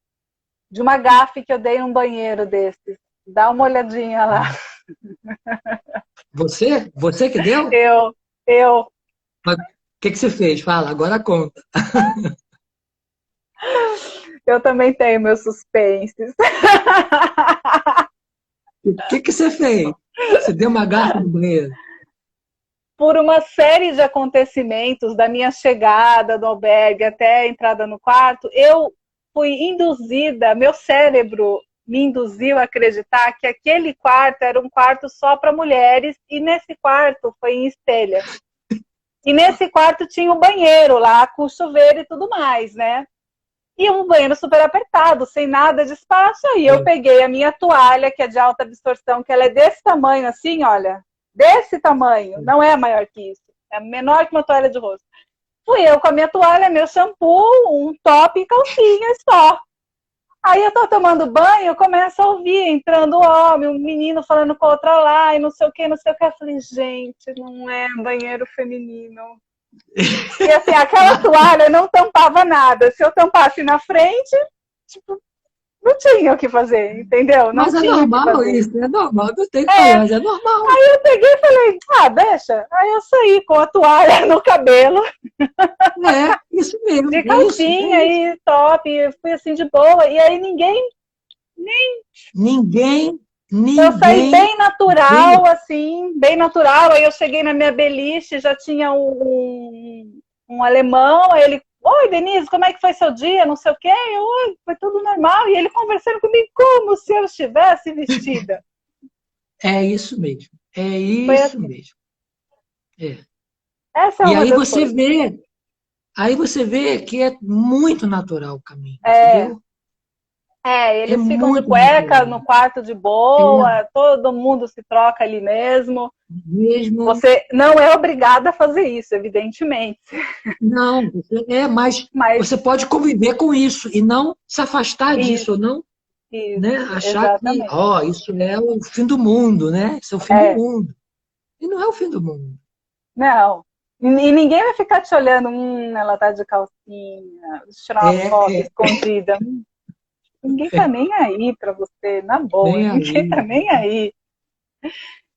Speaker 1: de uma gafe que eu dei num banheiro desses. Dá uma olhadinha lá.
Speaker 2: Você? Você que deu?
Speaker 1: Eu, eu,
Speaker 2: Mas o que você fez? Fala, agora conta.
Speaker 1: eu também tenho meus suspenses.
Speaker 2: O que você fez? Você deu uma garra no banheiro?
Speaker 1: Por uma série de acontecimentos, da minha chegada do albergue até a entrada no quarto, eu fui induzida, meu cérebro me induziu a acreditar que aquele quarto era um quarto só para mulheres, e nesse quarto foi em Estelha. E nesse quarto tinha o banheiro lá, com chuveiro e tudo mais, né? E um banheiro super apertado, sem nada de espaço. Aí eu peguei a minha toalha, que é de alta absorção, que ela é desse tamanho assim, olha. Desse tamanho, não é maior que isso. É menor que uma toalha de rosto. Fui eu com a minha toalha, meu shampoo, um top e calcinha só. Aí eu tô tomando banho, eu começo a ouvir, entrando um homem, um menino falando com a outra lá, e não sei o que, não sei o que. Eu falei, gente, não é banheiro feminino. E assim, aquela toalha não tampava nada. Se eu tampasse na frente, tipo, não tinha o que fazer, entendeu? Não
Speaker 2: Mas é
Speaker 1: tinha o que
Speaker 2: normal
Speaker 1: fazer.
Speaker 2: isso, é normal. Não tem problema, mas é normal.
Speaker 1: Aí eu peguei e falei, deixa. Aí eu saí com a toalha no cabelo,
Speaker 2: É, isso mesmo,
Speaker 1: de
Speaker 2: é isso, é
Speaker 1: calcinha
Speaker 2: isso.
Speaker 1: e top, fui assim de boa. E aí ninguém.
Speaker 2: Ninguém,
Speaker 1: Eu saí
Speaker 2: ninguém
Speaker 1: bem
Speaker 2: vê.
Speaker 1: natural, assim, bem natural. Aí eu cheguei na minha beliche, já tinha um alemão, aí ele, oi, Denise, como é que foi seu dia? Não sei o quê. Oi, foi tudo normal. E ele conversando comigo como se eu estivesse vestida.
Speaker 2: É isso mesmo, é
Speaker 1: Foi
Speaker 2: isso
Speaker 1: assim.
Speaker 2: mesmo. É.
Speaker 1: Essa é
Speaker 2: E
Speaker 1: uma
Speaker 2: aí
Speaker 1: das
Speaker 2: você
Speaker 1: coisas.
Speaker 2: vê, aí você vê que é muito natural o caminho,
Speaker 1: É,
Speaker 2: entendeu? É
Speaker 1: eles ficam de
Speaker 2: muito
Speaker 1: cueca
Speaker 2: natural.
Speaker 1: no quarto de
Speaker 2: É
Speaker 1: boa, todo mundo se troca ali mesmo.
Speaker 2: mesmo.
Speaker 1: Você não é obrigada a fazer isso, evidentemente.
Speaker 2: Não, mas
Speaker 1: Mas
Speaker 2: você pode conviver com isso e não se afastar disso, ou
Speaker 1: isso,
Speaker 2: não, né,
Speaker 1: isso,
Speaker 2: achar que,
Speaker 1: exatamente.
Speaker 2: isso é o fim do mundo, né? Isso é o fim do
Speaker 1: É,
Speaker 2: mundo. E não é o fim do mundo.
Speaker 1: não. E ninguém vai ficar te olhando, ela tá de calcinha, deixa eu tirar uma foto
Speaker 2: É,
Speaker 1: escondida. Ninguém tá nem aí pra você, na boa,
Speaker 2: nem
Speaker 1: ninguém tá
Speaker 2: aí.
Speaker 1: nem aí.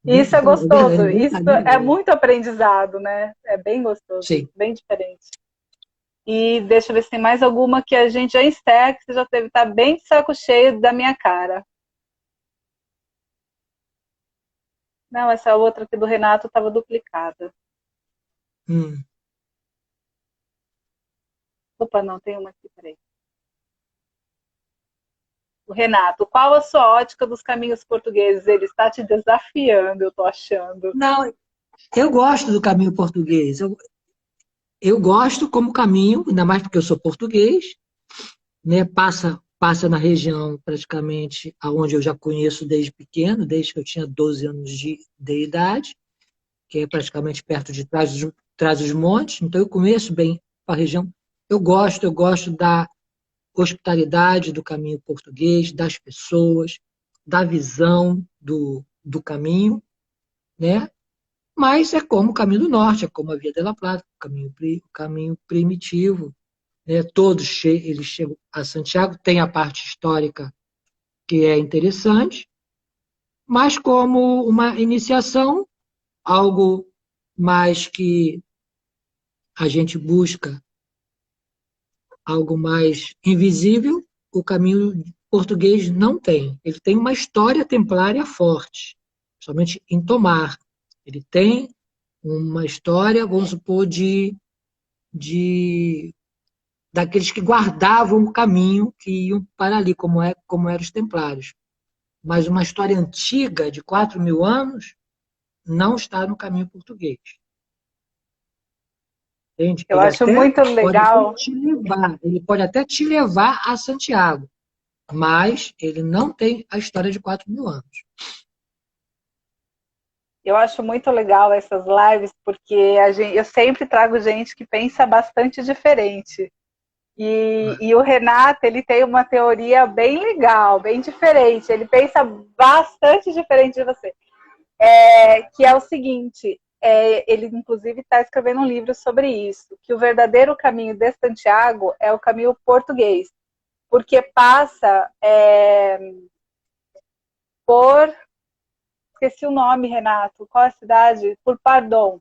Speaker 1: E isso é
Speaker 2: É verdade,
Speaker 1: gostoso,
Speaker 2: ninguém
Speaker 1: isso
Speaker 2: está nem
Speaker 1: é
Speaker 2: aí.
Speaker 1: muito aprendizado, né? É bem gostoso,
Speaker 2: Sim.
Speaker 1: bem diferente. E deixa eu ver se tem mais alguma que a gente já encerra, que você já teve, tá bem de saco cheio da minha cara. Não, essa outra aqui do Renato estava duplicada.
Speaker 2: Hum.
Speaker 1: Opa, não, tem uma aqui, peraí. O Renato, qual a sua ótica dos caminhos portugueses? Ele está te desafiando, eu tô achando.
Speaker 2: Não, eu gosto do caminho português. Eu gosto como caminho, ainda mais porque eu sou português, né? Passa na região praticamente aonde eu já conheço desde pequeno, desde que eu tinha 12 anos de idade, que é praticamente perto de Trás-os-Montes. Então eu conheço bem a região. Eu gosto da hospitalidade do caminho português, das pessoas, da visão do caminho, né? Mas é como o caminho do norte, é como a Via de la Plata, o caminho primitivo, né? Eles chegam a Santiago, tem a parte histórica que é interessante, mas como uma iniciação, algo mais que a gente busca algo mais invisível, o caminho português não tem. Ele tem uma história templária forte, somente em Tomar. Ele tem uma história, vamos supor, de daqueles que guardavam o caminho que iam para ali, como eram os templários. Mas uma história antiga, de 4.000 anos, não está no caminho português. Entende?
Speaker 1: Eu acho muito legal.
Speaker 2: Ele pode até te levar a Santiago, mas ele não tem a história de 4.000 anos.
Speaker 1: Eu acho muito legal essas lives, porque eu sempre trago gente que pensa bastante diferente. E o Renato, ele tem uma teoria bem legal, bem diferente. Ele pensa bastante diferente de você. Que é o seguinte, ele inclusive está escrevendo um livro sobre isso, que o verdadeiro caminho de Santiago é o caminho português, porque passa por... Esqueci o nome, Renato. Qual é a cidade? Por Pardon.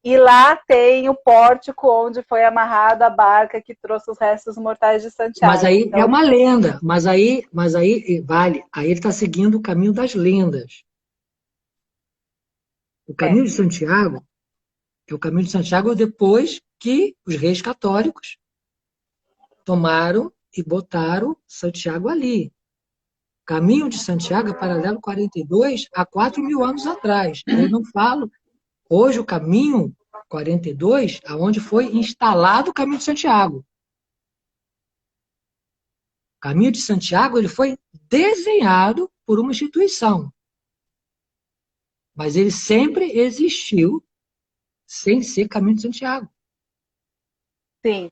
Speaker 1: E lá tem o pórtico onde foi amarrada a barca que trouxe os restos mortais de Santiago.
Speaker 2: Mas aí então, é uma lenda. Mas aí vale. Aí ele está seguindo o caminho das lendas. O caminho de Santiago é o caminho de Santiago depois que os reis católicos tomaram e botaram Santiago ali. O caminho de Santiago é paralelo 42 a 4.000 anos atrás. Eu não falo. Hoje o caminho 42, aonde foi instalado o caminho de Santiago. O caminho de Santiago ele foi desenhado por uma instituição. Mas ele sempre existiu sem ser caminho de Santiago.
Speaker 1: Sim,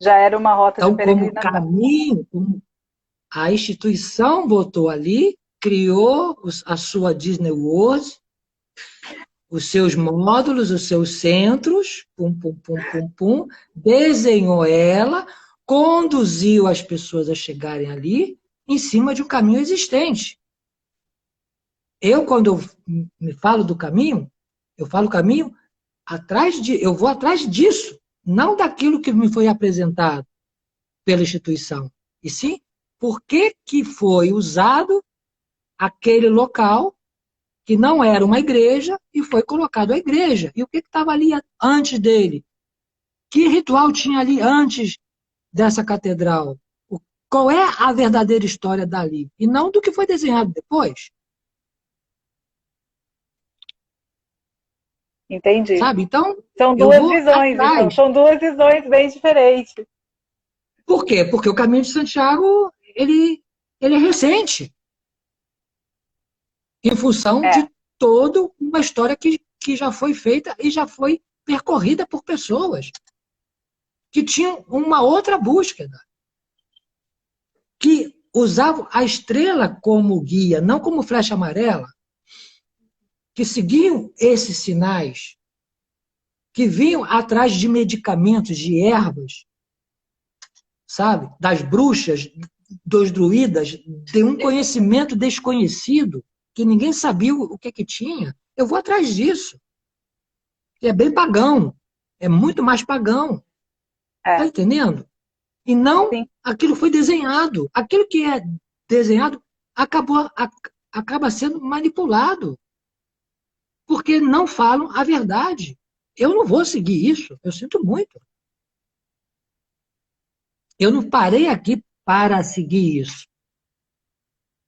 Speaker 1: já era uma rota
Speaker 2: então,
Speaker 1: de peregrinação.
Speaker 2: Como caminho, como a instituição botou ali, criou a sua Disney World, os seus módulos, os seus centros, desenhou ela, conduziu as pessoas a chegarem ali em cima de um caminho existente. Quando eu me falo do caminho, eu falo caminho eu vou atrás disso, não daquilo que me foi apresentado pela instituição, e sim por que foi usado aquele local que não era uma igreja e foi colocado a igreja. E o que estava ali antes dele? Que ritual tinha ali antes dessa catedral? Qual é a verdadeira história dali? E não do que foi desenhado depois.
Speaker 1: Entendi.
Speaker 2: Sabe? Então,
Speaker 1: são duas visões, então. São duas visões bem diferentes.
Speaker 2: Por quê? Porque o caminho de Santiago, ele é recente. Em função de toda uma história que já foi feita e já foi percorrida por pessoas que tinham uma outra búsqueda, que usavam a estrela como guia, não como flecha amarela, que seguiam esses sinais, que vinham atrás de medicamentos, de ervas, sabe? Das bruxas, dos druidas, de um conhecimento desconhecido, que ninguém sabia o que tinha. Eu vou atrás disso. É bem pagão. É muito mais pagão. Tá entendendo? E não aquilo foi desenhado. Aquilo que é desenhado acaba sendo manipulado. Porque não falam a verdade. Eu não vou seguir isso. Eu sinto muito. Eu não parei aqui para seguir isso.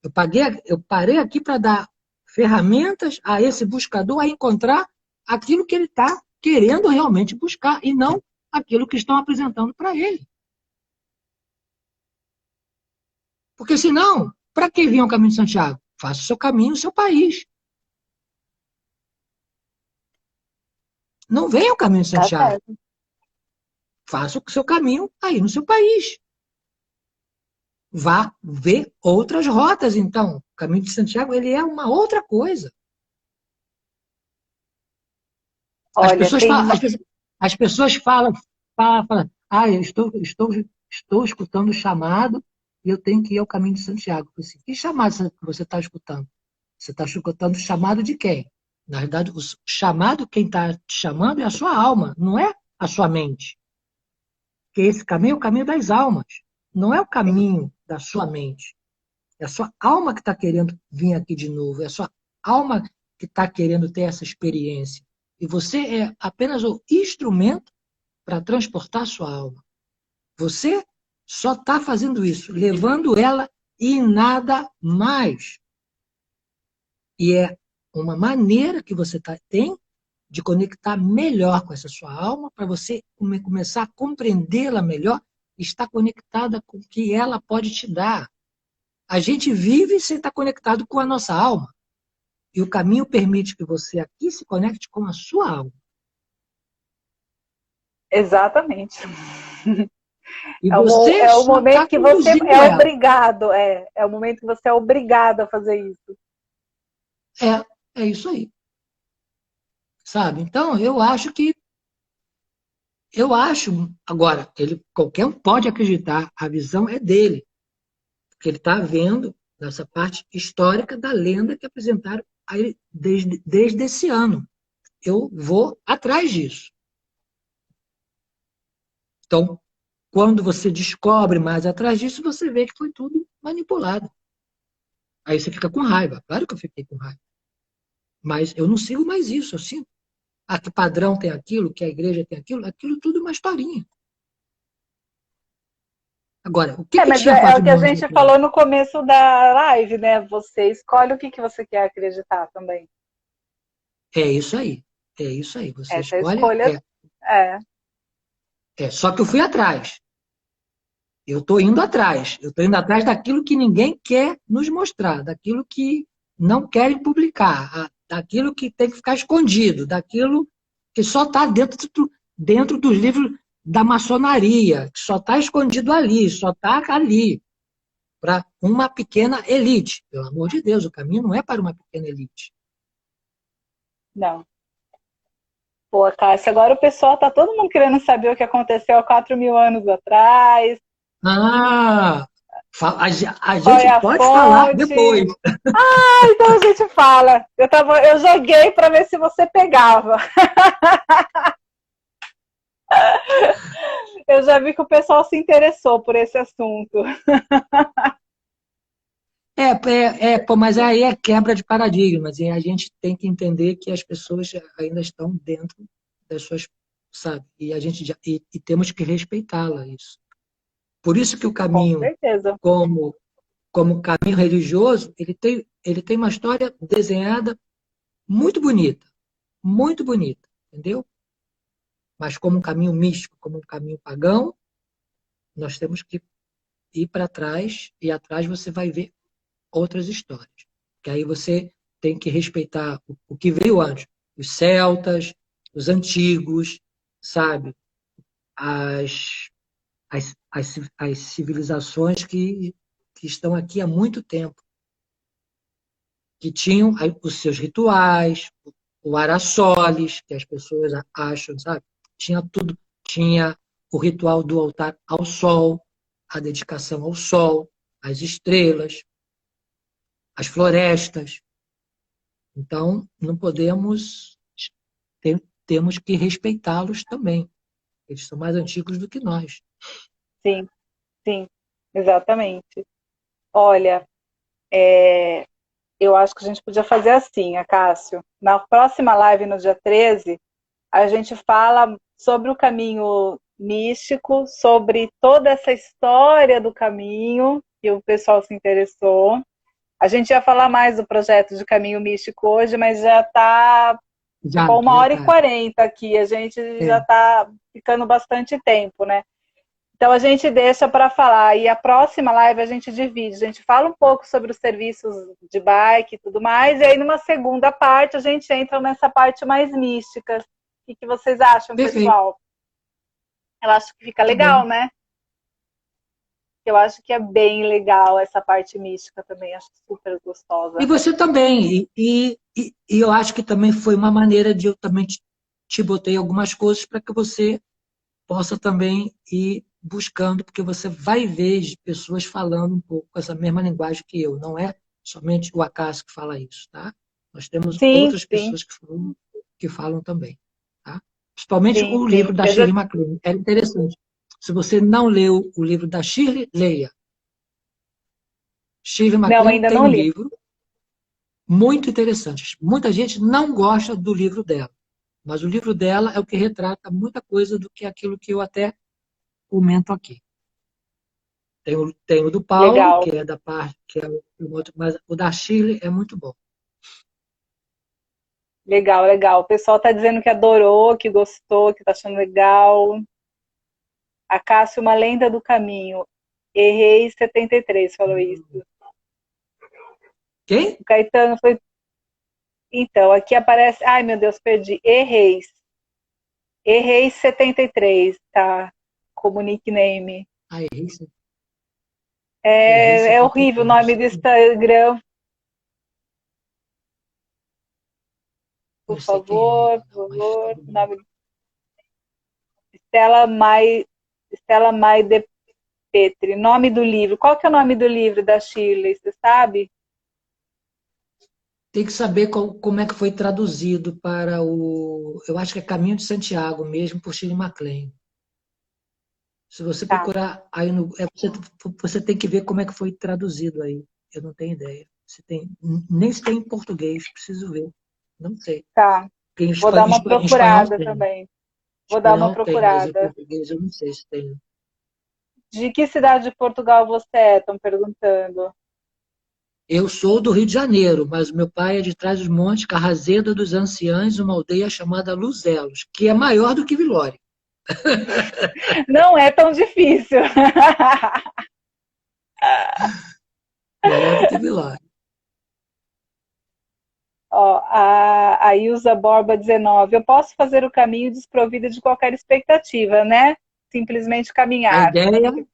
Speaker 2: Eu parei aqui para dar ferramentas a esse buscador a encontrar aquilo que ele está querendo realmente buscar e não aquilo que estão apresentando para ele. Porque senão, para que vir ao caminho de Santiago? Faça o seu caminho no seu país. Não venha ao caminho de Santiago. Faça o seu caminho aí no seu país. Vá ver outras rotas, então. O caminho de Santiago ele é uma outra coisa. Olha, as pessoas falam, eu estou escutando o chamado e eu tenho que ir ao caminho de Santiago. Assim, que chamado você está escutando? Você está escutando o chamado de quem? Na verdade, o chamado, quem está te chamando é a sua alma, não é a sua mente. que esse caminho é o caminho das almas, não é o caminho da sua mente. É a sua alma que está querendo vir aqui de novo, é a sua alma que está querendo ter essa experiência. E você é apenas o instrumento para transportar a sua alma. Você só está fazendo isso, levando ela e nada mais. E é uma maneira que você tem de conectar melhor com essa sua alma, para você começar a compreendê-la melhor e estar conectada com o que ela pode te dar. A gente vive sem estar conectado com a nossa alma. E o caminho permite que você aqui se conecte com a sua alma.
Speaker 1: Exatamente.
Speaker 2: E você
Speaker 1: É o
Speaker 2: só
Speaker 1: momento
Speaker 2: está
Speaker 1: que você
Speaker 2: conduzindo
Speaker 1: é
Speaker 2: ela.
Speaker 1: obrigado, é o momento que você é obrigado a fazer isso.
Speaker 2: É isso aí. Sabe? Então, agora, qualquer um pode acreditar, a visão é dele, porque ele está vendo nessa parte histórica da lenda que apresentaram a ele desde esse ano. Eu vou atrás disso. Então, quando você descobre mais atrás disso, você vê que foi tudo manipulado. Aí você fica com raiva. Claro que eu fiquei com raiva. Mas eu não sigo mais isso, eu sinto. Ah, que padrão tem aquilo, que a igreja tem aquilo tudo é uma historinha. Agora, o que
Speaker 1: Mas
Speaker 2: tinha
Speaker 1: é o que a
Speaker 2: patrimônio
Speaker 1: gente
Speaker 2: natural?
Speaker 1: falou no começo da live, né? Você escolhe o que você quer acreditar também.
Speaker 2: É isso aí. É isso aí. Você
Speaker 1: Essa é a
Speaker 2: escolhe.
Speaker 1: escolha. É.
Speaker 2: Só que eu fui atrás. Eu estou indo atrás. Eu estou indo atrás daquilo que ninguém quer nos mostrar, daquilo que não querem publicar, daquilo que tem que ficar escondido, daquilo que só está dentro dos livros da maçonaria, que só está escondido ali, só está ali, para uma pequena elite. Pelo amor de Deus, o caminho não é para uma pequena elite.
Speaker 1: Não. Pô, Cássia, agora o pessoal tá todo mundo querendo saber o que aconteceu há 4.000 anos atrás.
Speaker 2: Ah, a
Speaker 1: Qual
Speaker 2: gente
Speaker 1: é a
Speaker 2: pode falar depois.
Speaker 1: fonte? Então a gente fala. Eu joguei para ver se você pegava. Eu já vi que o pessoal se interessou por esse assunto.
Speaker 2: Pô, mas aí é quebra de paradigmas, e a gente tem que entender que as pessoas ainda estão dentro das suas, sabe? E a gente e temos que respeitá-la isso. Por isso que o
Speaker 1: Com
Speaker 2: caminho,
Speaker 1: certeza.
Speaker 2: como caminho religioso, ele tem uma história desenhada muito bonita, entendeu? Mas como um caminho místico, como um caminho pagão, nós temos que ir para trás, e atrás você vai ver outras histórias. Que aí você tem que respeitar o que veio antes. Os celtas, os antigos, sabe? As, as civilizações que estão aqui há muito tempo, que tinham os seus rituais, o araçoles, que as pessoas acham, sabe? Tinha tudo. Tinha o ritual do altar ao sol, a dedicação ao sol, às estrelas, às florestas. Então, não podemos, temos que respeitá-los também. Eles são mais antigos do que nós.
Speaker 1: Sim, sim, exatamente. Olha, eu acho que a gente podia fazer assim, Acácio. Na próxima live, no dia 13, a gente fala sobre o caminho místico, sobre toda essa história do caminho que o pessoal se interessou. A gente ia falar mais do projeto de caminho místico hoje, mas já está ficou uma
Speaker 2: Já
Speaker 1: hora e
Speaker 2: tá.
Speaker 1: 40 aqui, a gente já
Speaker 2: É,
Speaker 1: está ficando bastante tempo, né? Então a gente deixa para falar. E a próxima live a gente divide. A gente fala um pouco sobre os serviços de bike e tudo mais. E aí, numa segunda parte, a gente entra nessa parte mais mística. O que vocês acham,
Speaker 2: perfeito,
Speaker 1: pessoal? Eu acho que fica
Speaker 2: tá bom.
Speaker 1: legal, né? Eu acho que é bem legal essa parte mística também. Acho super
Speaker 2: E
Speaker 1: gostosa.
Speaker 2: você também. E eu acho que também foi uma maneira de eu também te botei algumas coisas para que você possa também ir buscando, porque você vai ver pessoas falando um pouco essa mesma linguagem que eu. Não é somente o Acácio que fala isso, tá? Nós temos
Speaker 1: Sim,
Speaker 2: outras
Speaker 1: sim,
Speaker 2: pessoas que falam também, tá? Principalmente
Speaker 1: sim,
Speaker 2: o
Speaker 1: sim.
Speaker 2: livro da Shirley MacLaine. É interessante. Se você não leu o livro da Shirley, leia. Shirley
Speaker 1: Não,
Speaker 2: MacLaine
Speaker 1: ainda
Speaker 2: tem
Speaker 1: não
Speaker 2: um
Speaker 1: li.
Speaker 2: livro muito interessante. Muita gente não gosta do livro dela, mas o livro dela é o que retrata muita coisa do que aquilo que eu até comento aqui. Tem o do Paulo,
Speaker 1: Legal,
Speaker 2: que é da parte, que é o outro, mas o da Shirley é muito bom.
Speaker 1: legal, legal. O pessoal tá dizendo que adorou, que gostou, que tá achando legal. A Cássia, uma lenda do caminho. Errei 73, falou isso.
Speaker 2: Quem?
Speaker 1: O Caetano foi. Então, aqui aparece. Ai, meu Deus, perdi. Errei. Errei 73, tá? Como nickname.
Speaker 2: Ah, errei
Speaker 1: É horrível o
Speaker 2: 73.
Speaker 1: nome do Instagram,
Speaker 2: Não
Speaker 1: por
Speaker 2: sei quem é
Speaker 1: favor,
Speaker 2: ele, não,
Speaker 1: por
Speaker 2: mas
Speaker 1: favor.
Speaker 2: tudo bem.
Speaker 1: Nome... Stella Mai de Petri. Nome do livro. Qual que é o nome do livro da Shirley? Você sabe?
Speaker 2: Tem que saber como é que foi traduzido para o. Eu acho que é Caminho de Santiago mesmo, por Shirley MacLaine. Se você
Speaker 1: Tá.
Speaker 2: procurar aí no. Você tem que ver como é que foi traduzido aí. Eu não tenho ideia. Nem se tem em português, preciso ver. Não sei.
Speaker 1: Tá.
Speaker 2: Porque
Speaker 1: Vou dar uma
Speaker 2: em espanhol
Speaker 1: procurada
Speaker 2: tem. Em
Speaker 1: também. Vou dar uma
Speaker 2: espanhol tem, mas em
Speaker 1: procurada.
Speaker 2: português eu não sei se tem.
Speaker 1: De que cidade de Portugal você é? Estão perguntando.
Speaker 2: Eu sou do Rio de Janeiro, mas meu pai é de Trás-os-Montes, Carrazeda dos Anciães, uma aldeia chamada Luzelos, que é maior do que Vilória.
Speaker 1: Não é tão difícil.
Speaker 2: Maior do que Vilória.
Speaker 1: Ó, a Ilza Borba 19. Eu posso fazer o caminho desprovida de qualquer expectativa, né? Simplesmente
Speaker 2: A
Speaker 1: caminhar.
Speaker 2: ideia,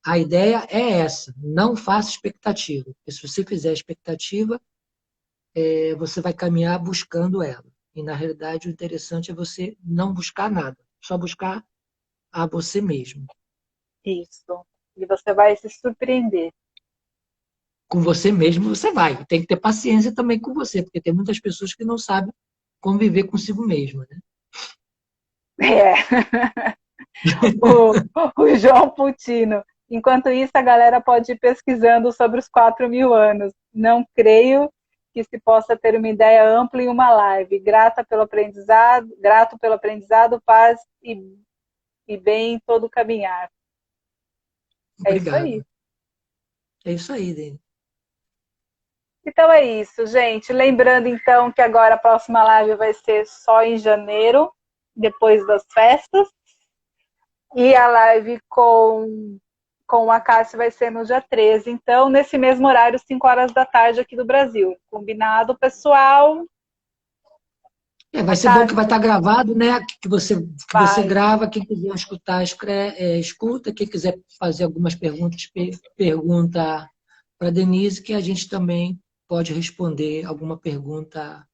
Speaker 2: a ideia é essa, não faça expectativa. Porque se você fizer expectativa, você vai caminhar buscando ela. E, na realidade, o interessante é você não buscar nada, só buscar a você mesmo.
Speaker 1: Isso. E você vai se surpreender.
Speaker 2: Com você mesmo você vai. Tem que ter paciência também com você, porque tem muitas pessoas que não sabem conviver consigo mesma, né?
Speaker 1: É. O, o João Putino. Enquanto isso, a galera pode ir pesquisando sobre os 4.000 anos. Não creio que se possa ter uma ideia ampla em uma live. Grato pelo aprendizado, paz e bem em todo o caminhar. É isso aí.
Speaker 2: Obrigado. É isso aí, Dani.
Speaker 1: Então é isso, gente. Lembrando então que agora a próxima live vai ser só em janeiro, depois das festas. E a live com a Cássia vai ser no dia 13. Então, nesse mesmo horário, 5 horas da tarde aqui do Brasil. Combinado, pessoal?
Speaker 2: Vai
Speaker 1: A
Speaker 2: ser bom que vai
Speaker 1: Cássia
Speaker 2: estar gravado, né? Que você
Speaker 1: vai.
Speaker 2: grava, quem quiser escutar, escuta. Quem quiser fazer algumas perguntas, pergunta para a Denise, que a gente também pode responder alguma pergunta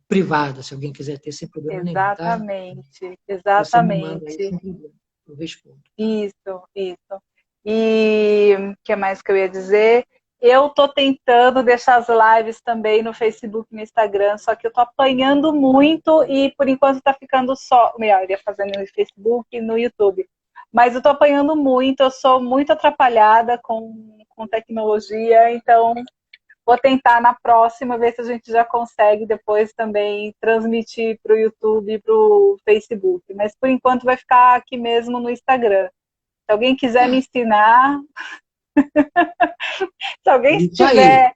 Speaker 2: privada, se alguém quiser ter sem problema nenhum, tá?
Speaker 1: Exatamente,
Speaker 2: Você me manda aí
Speaker 1: exatamente.
Speaker 2: sem problema. Eu respondo, tá?
Speaker 1: Isso, isso. E o que mais que eu ia dizer? Eu tô tentando deixar as lives também no Facebook e no Instagram, só que eu tô apanhando muito e por enquanto tá ficando só. Melhor, eu ia fazendo no Facebook e no YouTube. Mas eu tô apanhando muito, eu sou muito atrapalhada com tecnologia, então vou tentar na próxima ver se a gente já consegue depois também transmitir para o YouTube e para o Facebook. Mas por enquanto vai ficar aqui mesmo no Instagram. Se alguém quiser me ensinar, se alguém
Speaker 2: Isso aí.
Speaker 1: tiver,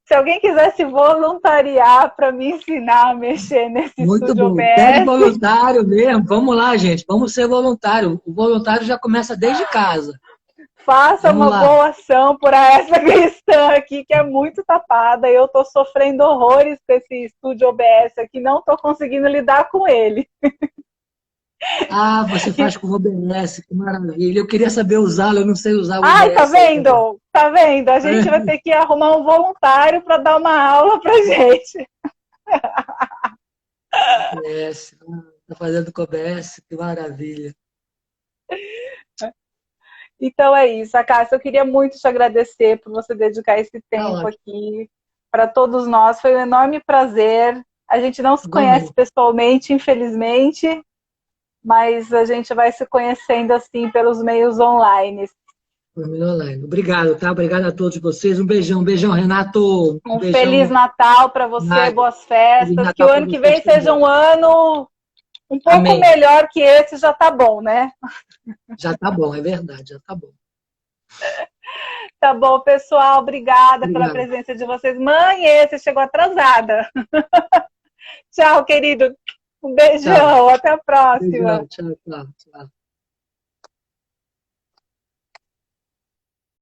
Speaker 1: se alguém quiser se voluntariar para me ensinar a mexer nesse
Speaker 2: Muito
Speaker 1: estúdio
Speaker 2: bom. Pede
Speaker 1: OBS,
Speaker 2: voluntário mesmo. Vamos lá, gente. Vamos ser voluntário. O voluntário já começa desde casa.
Speaker 1: faça
Speaker 2: Vamos
Speaker 1: uma
Speaker 2: lá.
Speaker 1: boa ação por essa cristã aqui que é muito tapada. Eu estou sofrendo horrores com esse estúdio OBS aqui, não estou conseguindo lidar com ele.
Speaker 2: Ah, você faz com o OBS, que maravilha. Eu queria saber usá-lo, eu não sei usar o
Speaker 1: Ai, tá
Speaker 2: OBS aí também.
Speaker 1: vendo? Tá vendo? A gente vai ter que arrumar um voluntário para dar uma aula pra gente.
Speaker 2: OBS, tá fazendo com o OBS, que maravilha.
Speaker 1: Então é isso, Cássia. Eu queria muito te agradecer por você dedicar esse
Speaker 2: Tá
Speaker 1: tempo
Speaker 2: ótimo.
Speaker 1: aqui para todos nós. Foi um enorme prazer. A gente não se conhece
Speaker 2: Igualmente.
Speaker 1: pessoalmente, infelizmente, mas a gente vai se conhecendo assim pelos meios online.
Speaker 2: Online. Obrigado, tá? Obrigado a todos vocês. Um beijão, Renato. Um
Speaker 1: Um Feliz
Speaker 2: beijão,
Speaker 1: Natal para você,
Speaker 2: Renato.
Speaker 1: boas
Speaker 2: Feliz
Speaker 1: festas, que o
Speaker 2: Natal para
Speaker 1: ano que
Speaker 2: vocês
Speaker 1: vem seja
Speaker 2: também.
Speaker 1: um ano um pouco
Speaker 2: Amém.
Speaker 1: melhor que esse, já tá bom, né?
Speaker 2: Já tá bom, é verdade, já tá bom.
Speaker 1: Tá bom, pessoal, obrigada pela
Speaker 2: Obrigado.
Speaker 1: presença de vocês. Mãe, você chegou atrasada. Tchau, querido. Um beijão,
Speaker 2: Tchau.
Speaker 1: até a próxima.
Speaker 2: Beijão, tchau.